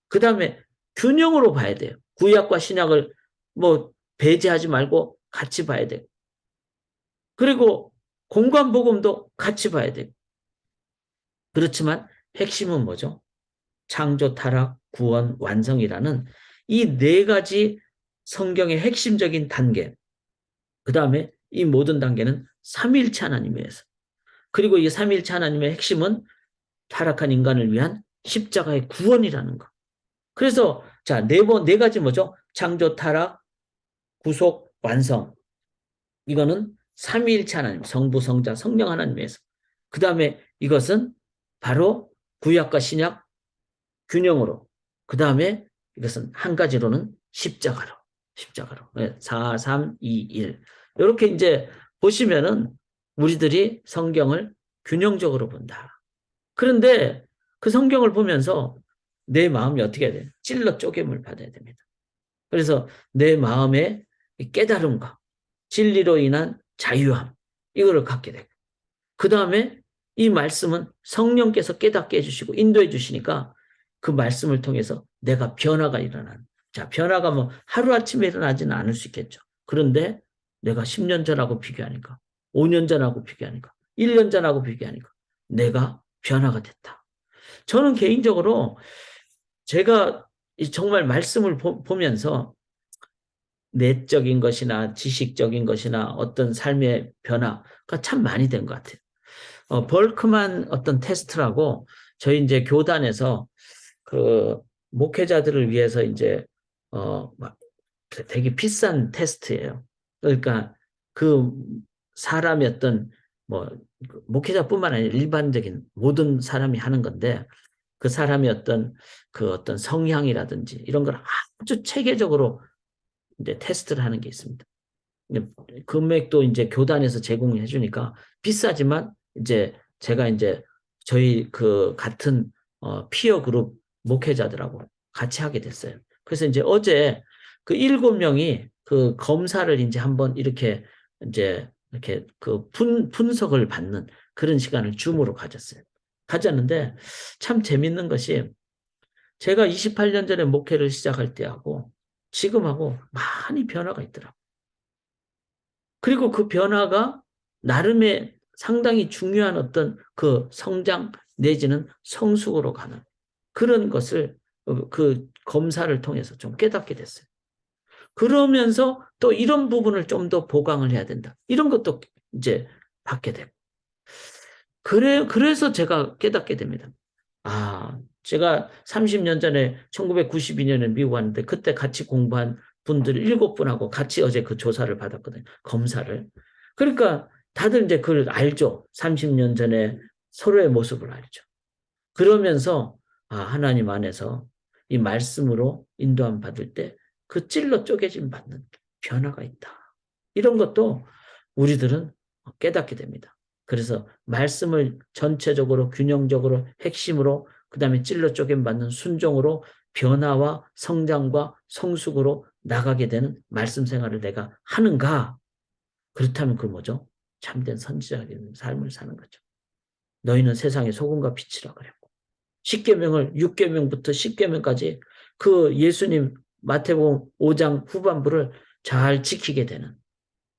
그 다음에 균형으로 봐야 돼요. 구약과 신약을 뭐 배제하지 말고 같이 봐야 돼요. 그리고 공관복음도 같이 봐야 돼요. 그렇지만 핵심은 뭐죠? 창조, 타락, 구원, 완성이라는 이 네 가지 성경의 핵심적인 단계. 그 다음에 이 모든 단계는 삼위일체 하나님에서. 그리고 이 삼위일체 하나님의 핵심은 타락한 인간을 위한 십자가의 구원이라는 것. 그래서 자, 네 가지 뭐죠? 창조, 타락, 구속, 완성. 이거는 삼위일체 하나님, 성부, 성자, 성령 하나님에서. 그 다음에 이것은 바로 구약과 신약 균형으로. 그 다음에 이것은 한 가지로는 십자가로. 십자가로. 4, 3, 2, 1. 이렇게 이제 보시면은 우리들이 성경을 균형적으로 본다. 그런데 그 성경을 보면서 내 마음이 어떻게 해야 돼요? 찔러 쪼개물 받아야 됩니다. 그래서 내 마음의 깨달음과 진리로 인한 자유함, 이거를 갖게 되고. 그 다음에 이 말씀은 성령께서 깨닫게 해주시고 인도해 주시니까 그 말씀을 통해서 내가 변화가 일어나는. 자, 변화가 뭐 하루아침에 일어나지는 않을 수 있겠죠. 그런데 내가 10년 전하고 비교하니까, 5년 전하고 비교하니까, 1년 전하고 비교하니까 내가 변화가 됐다. 저는 개인적으로 제가 정말 말씀을 보면서 내적인 것이나 지식적인 것이나 어떤 삶의 변화가 참 많이 된 것 같아요. 벌크만 어떤 테스트라고 저희 이제 교단에서 그 목회자들을 위해서 이제 막 되게 비싼 테스트예요. 그러니까 그 사람이 어떤 뭐 목회자뿐만 아니라 일반적인 모든 사람이 하는 건데 그 사람이 어떤 그 어떤 성향이라든지 이런 걸 아주 체계적으로 이제 테스트를 하는 게 있습니다. 금액도 이제 교단에서 제공해 주니까 비싸지만 이제 제가 이제 저희 그 같은 피어 그룹 목회자들하고 같이 하게 됐어요. 그래서 이제 어제 그 7명이 그 검사를 이제 한번 이렇게 그 분석을 받는 그런 시간을 줌으로 가졌어요. 가졌는데 참 재밌는 것이 제가 28년 전에 목회를 시작할 때하고 지금하고 많이 변화가 있더라고요. 그리고 그 변화가 나름의 상당히 중요한 어떤 그 성장 내지는 성숙으로 가는 그런 것을 그 검사를 통해서 좀 깨닫게 됐어요. 그러면서 또 이런 부분을 좀 더 보강을 해야 된다. 이런 것도 이제 받게 되고. 그래서 제가 깨닫게 됩니다. 아, 제가 30년 전에 1992년에 미국 왔는데 그때 같이 공부한 분들 7분하고 같이 어제 그 조사를 받았거든요. 검사를. 그러니까 다들 이제 그걸 알죠. 30년 전에 서로의 모습을 알죠. 그러면서 하나님 안에서 이 말씀으로 인도함 받을 때 그 찔러 쪼개짐 받는 변화가 있다. 이런 것도 우리들은 깨닫게 됩니다. 그래서 말씀을 전체적으로 균형적으로 핵심으로 그다음에 찔러 쪼개짐 받는 순종으로 변화와 성장과 성숙으로 나가게 되는 말씀 생활을 내가 하는가? 그렇다면 그 뭐죠? 참된 선지자적인 삶을 사는 거죠. 너희는 세상의 소금과 빛이라 그랬고 10계명을 6계명부터 10계명까지 그 예수님 마태복음 5장 후반부를 잘 지키게 되는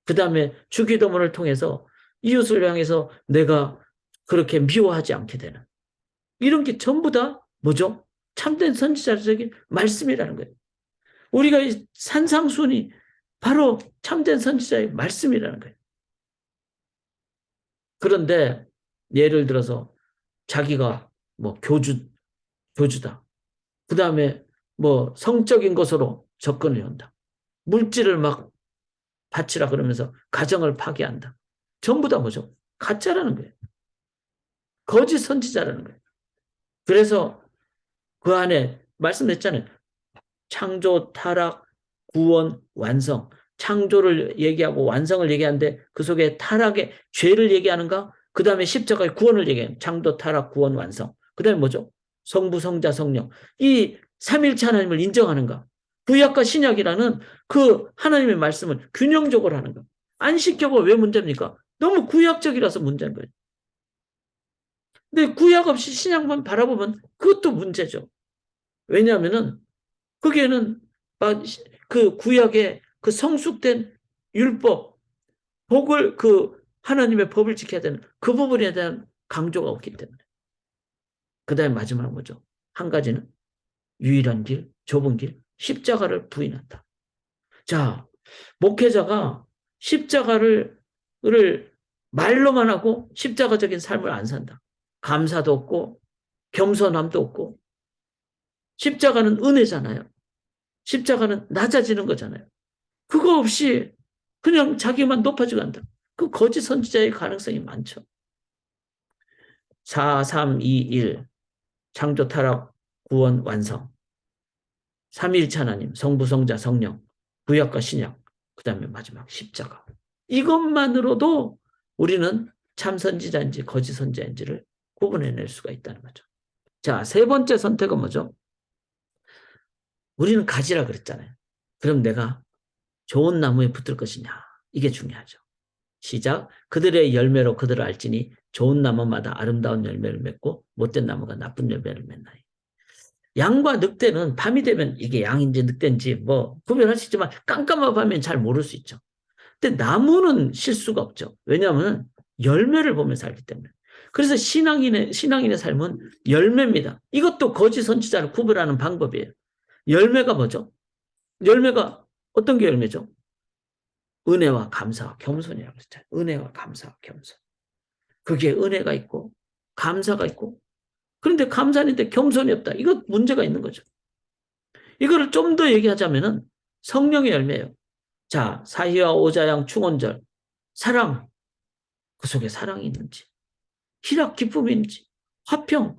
그 다음에 주기도문을 통해서 이웃을 향해서 내가 그렇게 미워하지 않게 되는 이런 게 전부 다 뭐죠? 참된 선지자적인 말씀이라는 거예요. 우리가 산상순이 바로 참된 선지자의 말씀이라는 거예요. 그런데 예를 들어서 자기가 뭐 교주다. 그 다음에 뭐 성적인 것으로 접근을 한다. 물질을 막 바치라 그러면서 가정을 파괴한다. 전부 다 뭐죠? 가짜라는 거예요. 거짓 선지자라는 거예요. 그래서 그 안에 말씀했잖아요. 창조, 타락, 구원, 완성. 창조를 얘기하고 완성을 얘기하는데 그 속에 타락의 죄를 얘기하는가? 그 다음에 십자가의 구원을 얘기해요. 창조, 타락, 구원, 완성. 그 다음에 뭐죠? 성부, 성자, 성령. 이 삼일체 하나님을 인정하는가? 구약과 신약이라는 그 하나님의 말씀을 균형적으로 하는가? 안식교가 왜 문제입니까? 너무 구약적이라서 문제인 거예요. 근데 구약 없이 신약만 바라보면 그것도 문제죠. 왜냐하면은 거기에는 그 구약의 그 성숙된 율법, 복을 그 하나님의 법을 지켜야 되는 그 부분에 대한 강조가 없기 때문에. 그 다음에 마지막은 뭐죠? 한 가지는 유일한 길, 좁은 길, 십자가를 부인한다. 자, 목회자가 십자가를 말로만 하고 십자가적인 삶을 안 산다. 감사도 없고 겸손함도 없고 십자가는 은혜잖아요. 십자가는 낮아지는 거잖아요. 그거 없이 그냥 자기만 높아지고 한다. 그 거짓 선지자의 가능성이 많죠. 4, 3, 2, 1 창조 타락 구원 완성 삼위일체 하나님 성부 성자 성령 구약과 신약, 그 다음에 마지막 십자가. 이것만으로도 우리는 참 선지자인지 거짓 선지자인지를 구분해낼 수가 있다는 거죠. 자, 세 번째 선택은 뭐죠? 우리는 가지라 그랬잖아요. 그럼 내가 좋은 나무에 붙을 것이냐? 이게 중요하죠. 시작. 그들의 열매로 그들을 알지니 좋은 나무마다 아름다운 열매를 맺고 못된 나무가 나쁜 열매를 맺나니. 양과 늑대는 밤이 되면 이게 양인지 늑대인지 뭐 구별할 수 있지만 깜깜한 밤엔 잘 모를 수 있죠. 근데 나무는 실수가 없죠. 왜냐하면 열매를 보면서 알기 때문에. 그래서 신앙인의 삶은 열매입니다. 이것도 거짓 선지자를 구별하는 방법이에요. 열매가 뭐죠? 열매가 어떤 게 열매죠? 은혜와 감사와 겸손이라고 했잖아요. 은혜와 감사와 겸손. 그게 은혜가 있고 감사가 있고 그런데 감사인데 겸손이 없다. 이거 문제가 있는 거죠. 이거를 좀 더 얘기하자면은 성령의 열매예요. 자, 사희와 오자양 충원절 사랑 그 속에 사랑이 있는지 희락 기쁨이 있는지 화평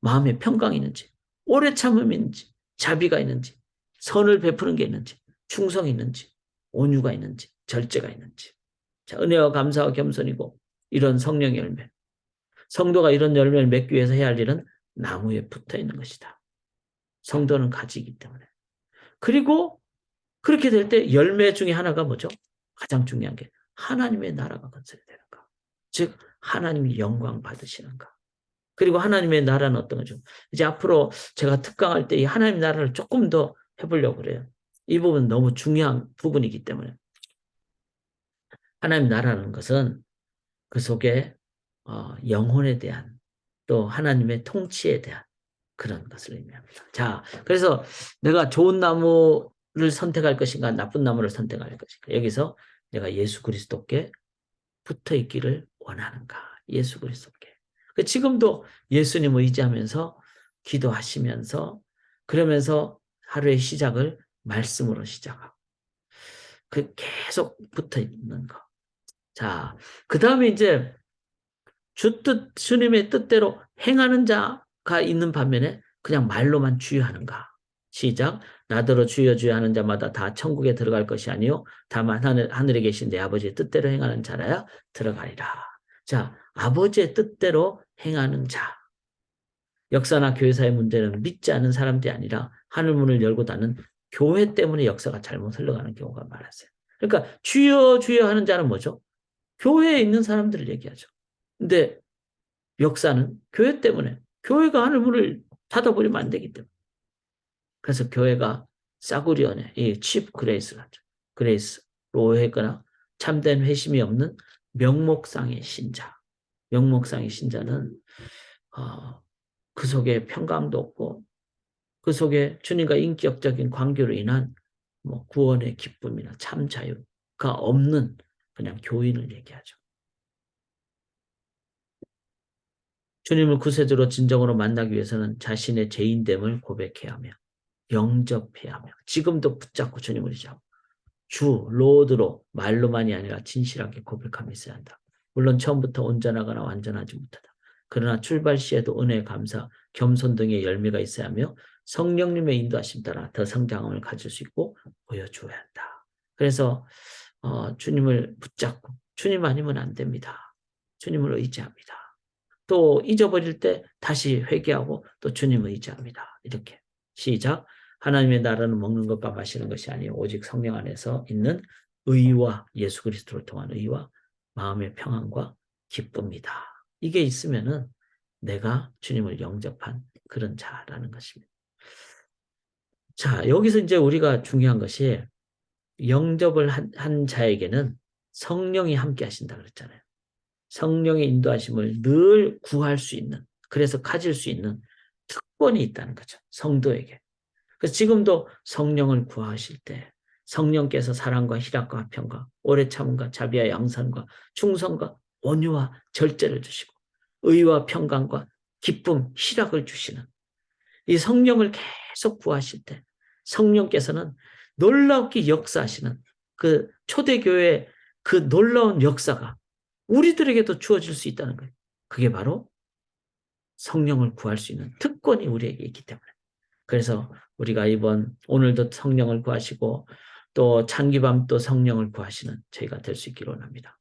마음의 평강이 있는지 오래 참음이 있는지 자비가 있는지 선을 베푸는 게 있는지 충성이 있는지 온유가 있는지 절제가 있는지 자, 은혜와 감사와 겸손이고 이런 성령의 열매 성도가 이런 열매를 맺기 위해서 해야 할 일은 나무에 붙어 있는 것이다. 성도는 가지이기 때문에. 그리고 그렇게 될 때 열매 중에 하나가 뭐죠? 가장 중요한 게 하나님의 나라가 건설이 되는가. 즉 하나님이 영광 받으시는가. 그리고 하나님의 나라는 어떤 거죠? 이제 앞으로 제가 특강할 때 이 하나님의 나라를 조금 더 해보려고 그래요. 이 부분 너무 중요한 부분이기 때문에. 하나님 나라는 것은 그 속에 영혼에 대한 또 하나님의 통치에 대한 그런 것을 의미합니다. 자, 그래서 내가 좋은 나무를 선택할 것인가 나쁜 나무를 선택할 것인가 여기서 내가 예수 그리스도께 붙어 있기를 원하는가 예수 그리스도께 지금도 예수님을 의지하면서 기도하시면서 그러면서 하루의 시작을 말씀으로 시작하고 계속 붙어 있는 거. 자, 그 다음에 이제 주님의 뜻대로 행하는 자가 있는 반면에 그냥 말로만 주여하는가. 시작. 나더러 주여 주여 하는 자마다 다 천국에 들어갈 것이 아니요 다만 하늘에 계신 내 아버지의 뜻대로 행하는 자라야 들어가리라. 자, 아버지의 뜻대로 행하는 자. 역사나 교회사의 문제는 믿지 않는 사람들이 아니라 하늘문을 열고 닫는 교회 때문에 역사가 잘못 흘러가는 경우가 많았어요. 그러니까 주여 주여 하는 자는 뭐죠? 교회에 있는 사람들을 얘기하죠. 근데 역사는 교회 때문에 교회가 하늘문을 닫아버리면 안 되기 때문에 그래서 교회가 싸구려 은혜, 이 칩 그레이스를 하죠. 그레이스로 오해했거나 참된 회심이 없는 명목상의 신자. 명목상의 신자는 그 속에 평강도 없고 그 속에 주님과 인격적인 관계로 인한 뭐 구원의 기쁨이나 참 자유가 없는 그냥 교인을 얘기하죠. 주님을 구세주로 진정으로 만나기 위해서는 자신의 죄인됨을 고백해야 하며 영접해야 하며 지금도 붙잡고 주님을 의지하고 주, 로드로 말로만이 아니라 진실하게 고백함이 있어야 한다. 물론 처음부터 온전하거나 완전하지 못하다. 그러나 출발 시에도 은혜, 감사, 겸손 등의 열매가 있어야 하며 성령님의 인도하심 따라 더 성장함을 가질 수 있고 보여줘야 한다. 그래서 주님을 붙잡고 주님 아니면 안 됩니다. 주님을 의지합니다. 또 잊어버릴 때 다시 회개하고 또 주님을 의지합니다. 이렇게 시작. 하나님의 나라는 먹는 것과 마시는 것이 아니요 오직 성령 안에서 있는 의와 예수 그리스도를 통한 의와 마음의 평안과 기쁨이다. 이게 있으면은 내가 주님을 영접한 그런 자라는 것입니다. 자, 여기서 이제 우리가 중요한 것이 영접을 한 자에게는 성령이 함께 하신다 그랬잖아요. 성령의 인도하심을 늘 구할 수 있는, 그래서 가질 수 있는 특권이 있다는 거죠. 성도에게. 그래서 지금도 성령을 구하실 때 성령께서 사랑과 희락과 화평과 오래 참음과 자비와 양선과 충성과 온유와 절제를 주시고 의와 평강과 기쁨, 희락을 주시는 이 성령을 계속 구하실 때 성령께서는 놀랍게 역사하시는 그 초대교회의 그 놀라운 역사가 우리들에게도 주어질 수 있다는 거예요. 그게 바로 성령을 구할 수 있는 특권이 우리에게 있기 때문에. 그래서 우리가 오늘도 성령을 구하시고 또 찬기밤 또 성령을 구하시는 저희가 될 수 있기를 원합니다.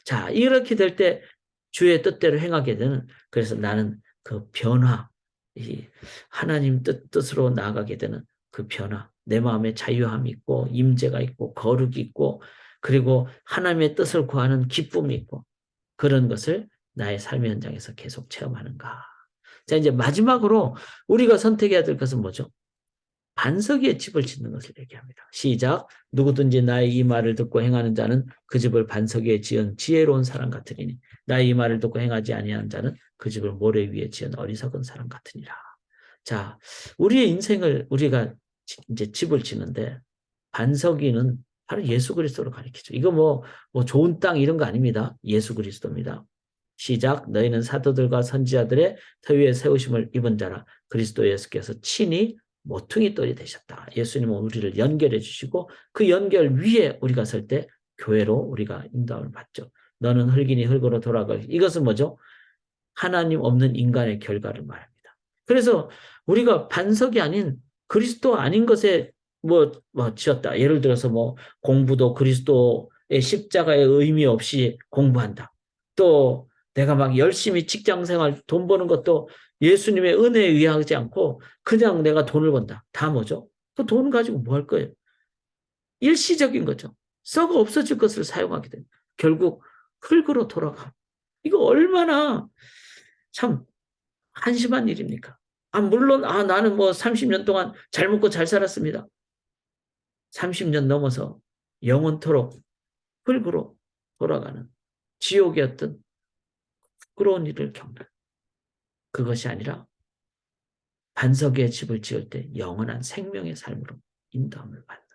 자, 이렇게 될 때 주의 뜻대로 행하게 되는, 그래서 나는 그 변화, 이 하나님 뜻으로 나아가게 되는 그 변화, 내 마음에 자유함이 있고 임재가 있고 거룩이 있고 그리고 하나님의 뜻을 구하는 기쁨이 있고 그런 것을 나의 삶의 현장에서 계속 체험하는가. 자, 이제 마지막으로 우리가 선택해야 될 것은 뭐죠? 반석 위에 집을 짓는 것을 얘기합니다. 시작. 누구든지 나의 이 말을 듣고 행하는 자는 그 집을 반석 위에 지은 지혜로운 사람 같으니 나의 이 말을 듣고 행하지 아니하는 자는 그 집을 모래 위에 지은 어리석은 사람 같으니라. 자, 우리의 인생을 우리가 이제 집을 짓는데 반석 위는 바로 예수 그리스도로 가리키죠. 이거 뭐 좋은 땅 이런 거 아닙니다. 예수 그리스도입니다. 시작. 너희는 사도들과 선지자들의 터 위에 세우심을 입은 자라. 그리스도 예수께서 친히 모퉁이 돌이 되셨다. 예수님은 우리를 연결해 주시고 그 연결 위에 우리가 설 때 교회로 우리가 인도함을 받죠. 너는 흙이니 흙으로 돌아갈. 이것은 뭐죠? 하나님 없는 인간의 결과를 말합니다. 그래서 우리가 반석이 아닌 그리스도 아닌 것에 지었다. 예를 들어서 공부도 그리스도의 십자가의 의미 없이 공부한다. 또 내가 막 열심히 직장 생활 돈 버는 것도 예수님의 은혜에 의하지 않고 그냥 내가 돈을 번다. 다 뭐죠? 그 돈 가지고 뭐 할 거예요? 일시적인 거죠. 썩어 없어질 것을 사용하게 됩니다. 결국 흙으로 돌아가. 이거 얼마나 참 한심한 일입니까? 물론 나는 30년 동안 잘 먹고 잘 살았습니다. 30년 넘어서 영원토록 흙으로 돌아가는 지옥이었던 부끄러운 일을 겪는 그것이 아니라 반석 에 집을 지을 때 영원한 생명의 삶으로 인도함을 받는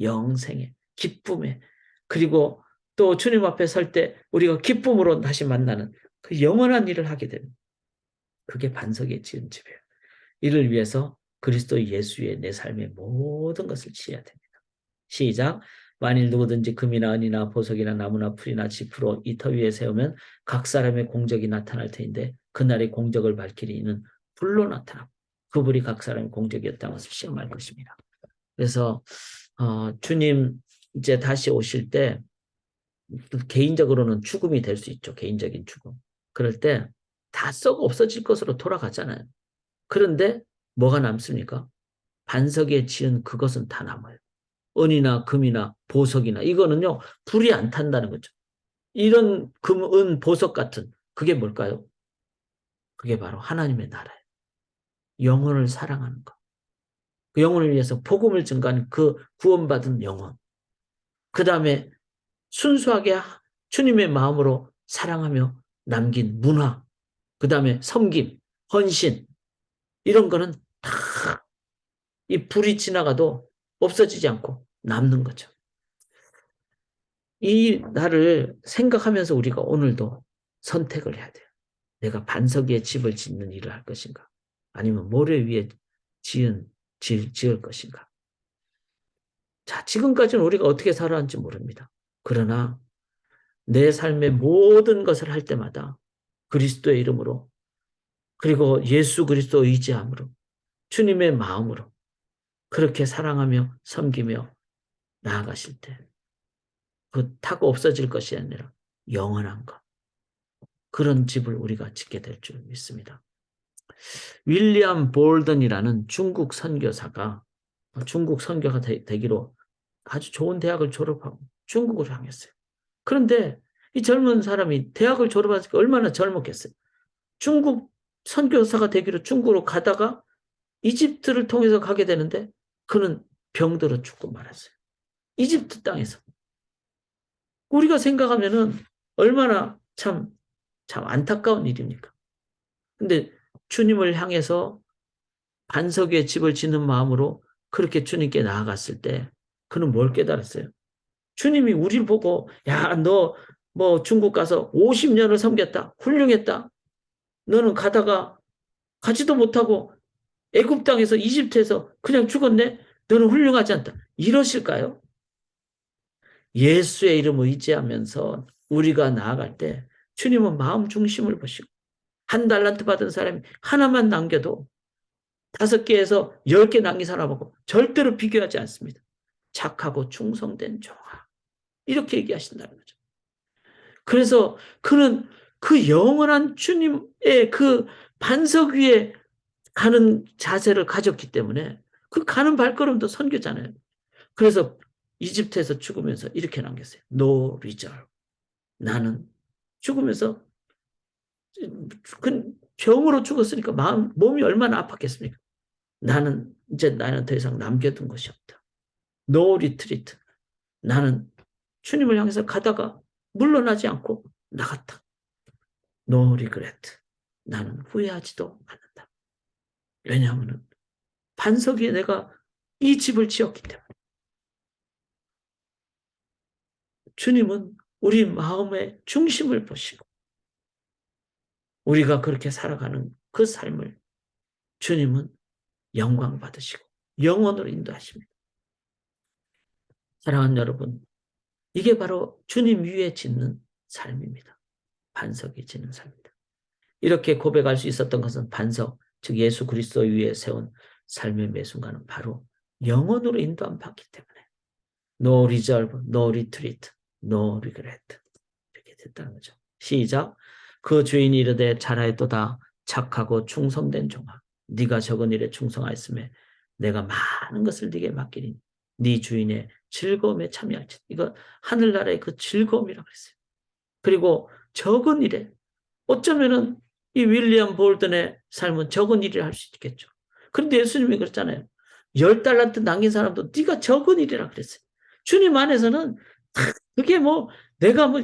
영생의 기쁨의 그리고 또 주님 앞에 설 때 우리가 기쁨으로 다시 만나는 그 영원한 일을 하게 되는 그게 반석에 지은 집이에요. 이를 위해서 그리스도 예수 위에 내 삶의 모든 것을 지어야 됩니다. 시작. 만일 누구든지 금이나 은이나 보석이나 나무나 풀이나 지프로 이 터 위에 세우면 각 사람의 공적이 나타날 터인데 그날의 공적을 밝히리 이는 불로 나타나고 그 불이 각 사람의 공적이었다는 것을 시험할 것입니다. 그래서 주님 이제 다시 오실 때 개인적으로는 죽음이 될 수 있죠. 개인적인 죽음. 그럴 때 다 썩어 없어질 것으로 돌아가잖아요. 그런데 뭐가 남습니까? 반석에 지은 그것은 다 남아요. 은이나 금이나 보석이나 이거는요. 불이 안 탄다는 거죠. 이런 금, 은, 보석 같은 그게 뭘까요? 그게 바로 하나님의 나라예요. 영혼을 사랑하는 것. 그 영혼을 위해서 복음을 증가하는 그 구원받은 영혼. 그 다음에 순수하게 주님의 마음으로 사랑하며 남긴 문화. 그 다음에 섬김, 헌신. 이런 거는 다 이 불이 지나가도 없어지지 않고 남는 거죠. 이 날을 생각하면서 우리가 오늘도 선택을 해야 돼요. 내가 반석 위에 집을 짓는 일을 할 것인가? 아니면 모래 위에 지을 것인가? 자, 지금까지는 우리가 어떻게 살아왔는지 모릅니다. 그러나 내 삶의 모든 것을 할 때마다 그리스도의 이름으로 그리고 예수 그리스도 의지함으로 주님의 마음으로 그렇게 사랑하며 섬기며 나아가실 때 그 타고 없어질 것이 아니라 영원한 것. 그런 집을 우리가 짓게 될 줄 믿습니다. 윌리엄 볼던이라는 중국 선교사가 중국 선교가 되기로 아주 좋은 대학을 졸업하고 중국으로 향했어요. 그런데 이 젊은 사람이 대학을 졸업하니까 얼마나 젊었겠어요. 중국 선교사가 되기로 중국으로 가다가 이집트를 통해서 가게 되는데 그는 병들어 죽고 말았어요. 이집트 땅에서. 우리가 생각하면은 얼마나 참 안타까운 일입니까? 근데 주님을 향해서 반석 위에 집을 짓는 마음으로 그렇게 주님께 나아갔을 때 그는 뭘 깨달았어요? 주님이 우리를 보고 야, 너 중국 가서 50년을 섬겼다. 훌륭했다. 너는 가다가 가지도 못하고 애굽 땅에서 이집트에서 그냥 죽었네. 너는 훌륭하지 않다. 이러실까요? 예수의 이름 의지하면서 우리가 나아갈 때 주님은 마음 중심을 보시고 한 달란트 받은 사람이 하나만 남겨도 5개에서 10개 남긴 사람하고 절대로 비교하지 않습니다. 착하고 충성된 종아. 이렇게 얘기하신다는 거죠. 그래서 그는 그 영원한 주님의 그 반석 위에 가는 자세를 가졌기 때문에 그 가는 발걸음도 선교잖아요. 그래서 이집트에서 죽으면서 이렇게 남겼어요. No reserve. 나는 죽으면서 병으로 죽었으니까 몸이 얼마나 아팠겠습니까? 나는 더 이상 남겨둔 것이 없다. No retreat. 나는 주님을 향해서 가다가 물러나지 않고 나갔다. No regret. 나는 후회하지도 않는다. 왜냐하면 반석 위에 내가 이 집을 지었기 때문에. 주님은 우리 마음의 중심을 보시고 우리가 그렇게 살아가는 그 삶을 주님은 영광 받으시고 영원으로 인도하십니다. 사랑하는 여러분, 이게 바로 주님 위에 짓는 삶입니다. 반석이 짓는 삶입니다. 이렇게 고백할 수 있었던 것은 반석, 즉 예수 그리스도 위에 세운 삶의 매 순간은 바로 영원으로 인도함 받기 때문에 No reserve, no retreat, no regret 이렇게 됐다는 거죠. 시작. 그 주인이 이르되 잘하였도다 착하고 충성된 종아 네가 적은 일에 충성하였음에 내가 많은 것을 네게 맡기리니 네 주인의 즐거움에 참여할지. 이거 하늘나라의 그 즐거움이라고 그랬어요. 그리고 적은 일에 어쩌면은 이 윌리엄 볼든의 삶은 적은 일을 할 수 있겠죠. 그런데 예수님이 그랬잖아요. 10달란트 남긴 사람도 네가 적은 일이라 그랬어요. 주님 안에서는 그게 뭐 내가 뭐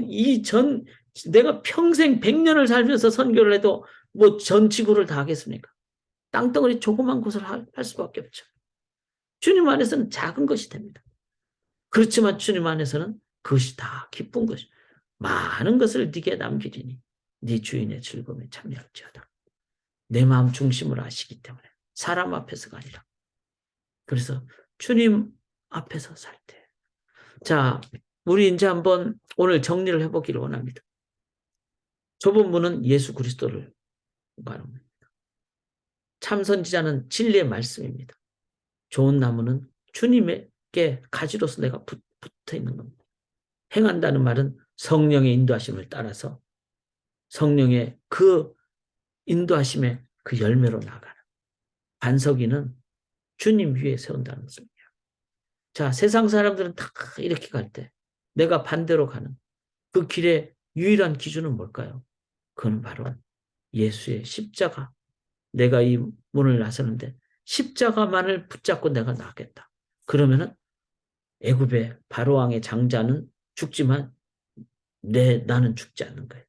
내가 평생 100년을 살면서 선교를 해도 뭐 전 지구를 다 하겠습니까? 땅덩어리 조그만 곳을 할 수밖에 없죠. 주님 안에서는 작은 것이 됩니다. 그렇지만 주님 안에서는 그것이 다 기쁜 것이 많은 것을 네게 남기리니 네 주인의 즐거움에 참여할지어다. 내 마음 중심으로 아시기 때문에 사람 앞에서가 아니라 그래서 주님 앞에서 살 때. 자, 우리 이제 한번 오늘 정리를 해보기를 원합니다. 좁은 문은 예수 그리스도를 말합니다. 참 선지자는 진리의 말씀입니다. 좋은 나무는 주님에게 가지로서 내가 붙어 있는 겁니다. 행한다는 말은 성령의 인도하심을 따라서 성령의 그 인도하심의 그 열매로 나가는 반석이는 주님 위에 세운다는 것입니다. 자, 세상 사람들은 다 이렇게 갈 때 내가 반대로 가는 그 길의 유일한 기준은 뭘까요? 그건 바로 예수의 십자가. 내가 이 문을 나서는데 십자가만을 붙잡고 내가 나가겠다. 그러면은 애굽의 바로왕의 장자는 죽지만 나는 죽지 않는 거예요.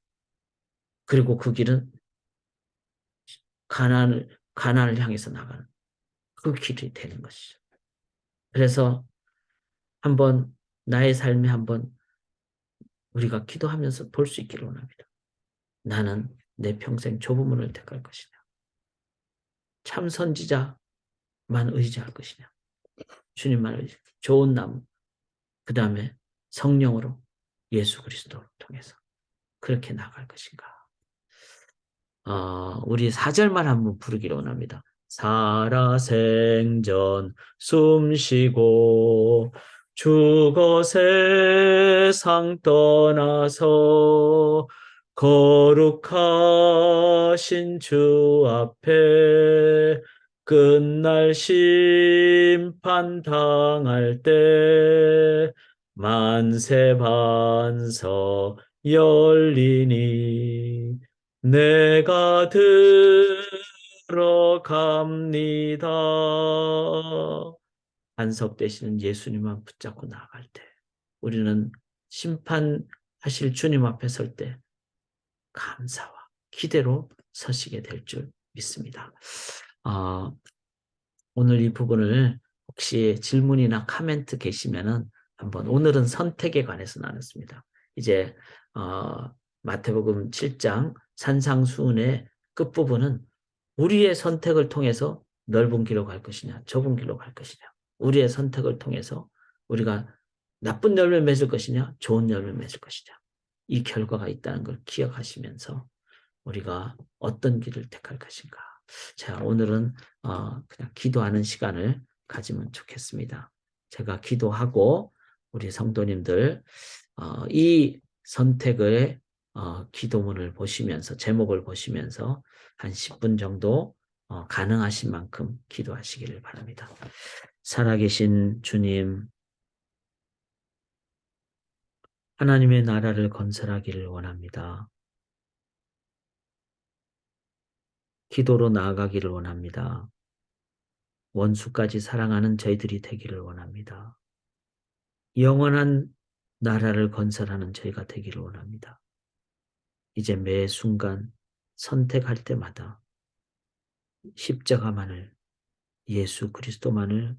그리고 그 길은 가나안을 향해서 나가는 그 길이 되는 것이죠. 그래서 한번 나의 삶에 한번 우리가 기도하면서 볼 수 있기를 원합니다. 나는 내 평생 좁은 문을 택할 것이냐. 참 선지자만 의지할 것이냐. 주님만 의지. 좋은 나무. 그 다음에 성령으로 예수 그리스도를 통해서 그렇게 나갈 것인가. 우리 4절만 한번 부르기를 원합니다. 살아생전 숨쉬고 죽어 세상 떠나서 거룩하신 주 앞에 끝날 심판 당할 때 만세 반석 열리니 내가 들어갑니다. 반석 되시는 예수님만 붙잡고 나아갈 때 우리는 심판하실 주님 앞에 설 때 감사와 기대로 서시게 될 줄 믿습니다. 오늘 이 부분을 혹시 질문이나 코멘트 계시면은 한번 오늘은 선택에 관해서 나눴습니다. 이제 마태복음 7장 산상수훈의 끝부분은 우리의 선택을 통해서 넓은 길로 갈 것이냐 좁은 길로 갈 것이냐 우리의 선택을 통해서 우리가 나쁜 열매 맺을 것이냐 좋은 열매 맺을 것이냐 이 결과가 있다는 걸 기억하시면서 우리가 어떤 길을 택할 것인가. 자, 오늘은 그냥 기도하는 시간을 가지면 좋겠습니다. 제가 기도하고 우리 성도님들 이 선택의 기도문을 보시면서 제목을 보시면서 한 10분 정도 가능하신 만큼 기도하시기를 바랍니다. 살아계신 주님, 하나님의 나라를 건설하기를 원합니다. 기도로 나아가기를 원합니다. 원수까지 사랑하는 저희들이 되기를 원합니다. 영원한 나라를 건설하는 저희가 되기를 원합니다. 이제 매 순간 선택할 때마다 십자가만을, 예수 그리스도만을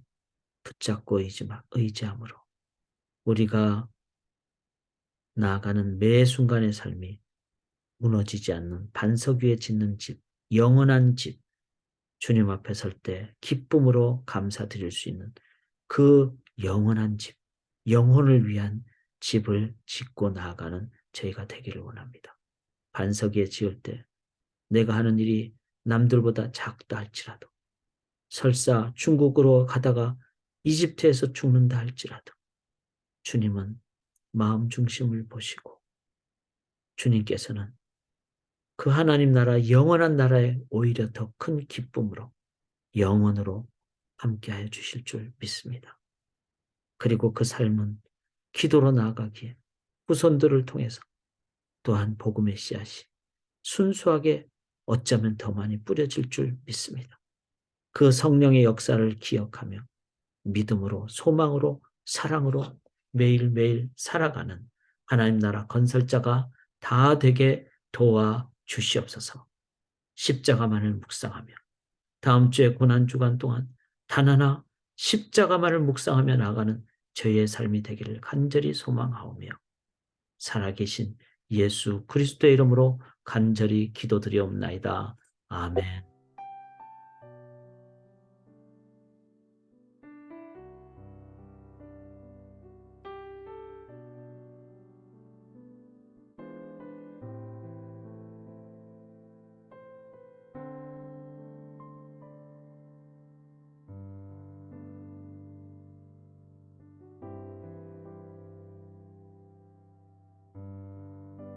붙잡고 의지함으로 우리가 나아가는 매 순간의 삶이 무너지지 않는 반석 위에 짓는 집, 영원한 집, 주님 앞에 설 때 기쁨으로 감사드릴 수 있는 그 영원한 집, 영혼을 위한 집을 짓고 나아가는 저희가 되기를 원합니다. 반석 위에 지을 때 내가 하는 일이 남들보다 작다 할지라도, 설사 중국으로 가다가 이집트에서 죽는다 할지라도 주님은 마음 중심을 보시고 주님께서는 그 하나님 나라, 영원한 나라에 오히려 더 큰 기쁨으로 영원으로 함께하여 주실 줄 믿습니다. 그리고 그 삶은 기도로 나아가기에 후손들을 통해서 또한 복음의 씨앗이 순수하게 어쩌면 더 많이 뿌려질 줄 믿습니다. 그 성령의 역사를 기억하며 믿음으로, 소망으로, 사랑으로 매일매일 살아가는 하나님 나라 건설자가 다 되게 도와 주시옵소서. 십자가만을 묵상하며 다음 주에 고난주간 동안 단 하나 십자가만을 묵상하며 나가는 저희의 삶이 되기를 간절히 소망하오며 살아계신 예수 그리스도의 이름으로 간절히 기도드리옵나이다. 아멘.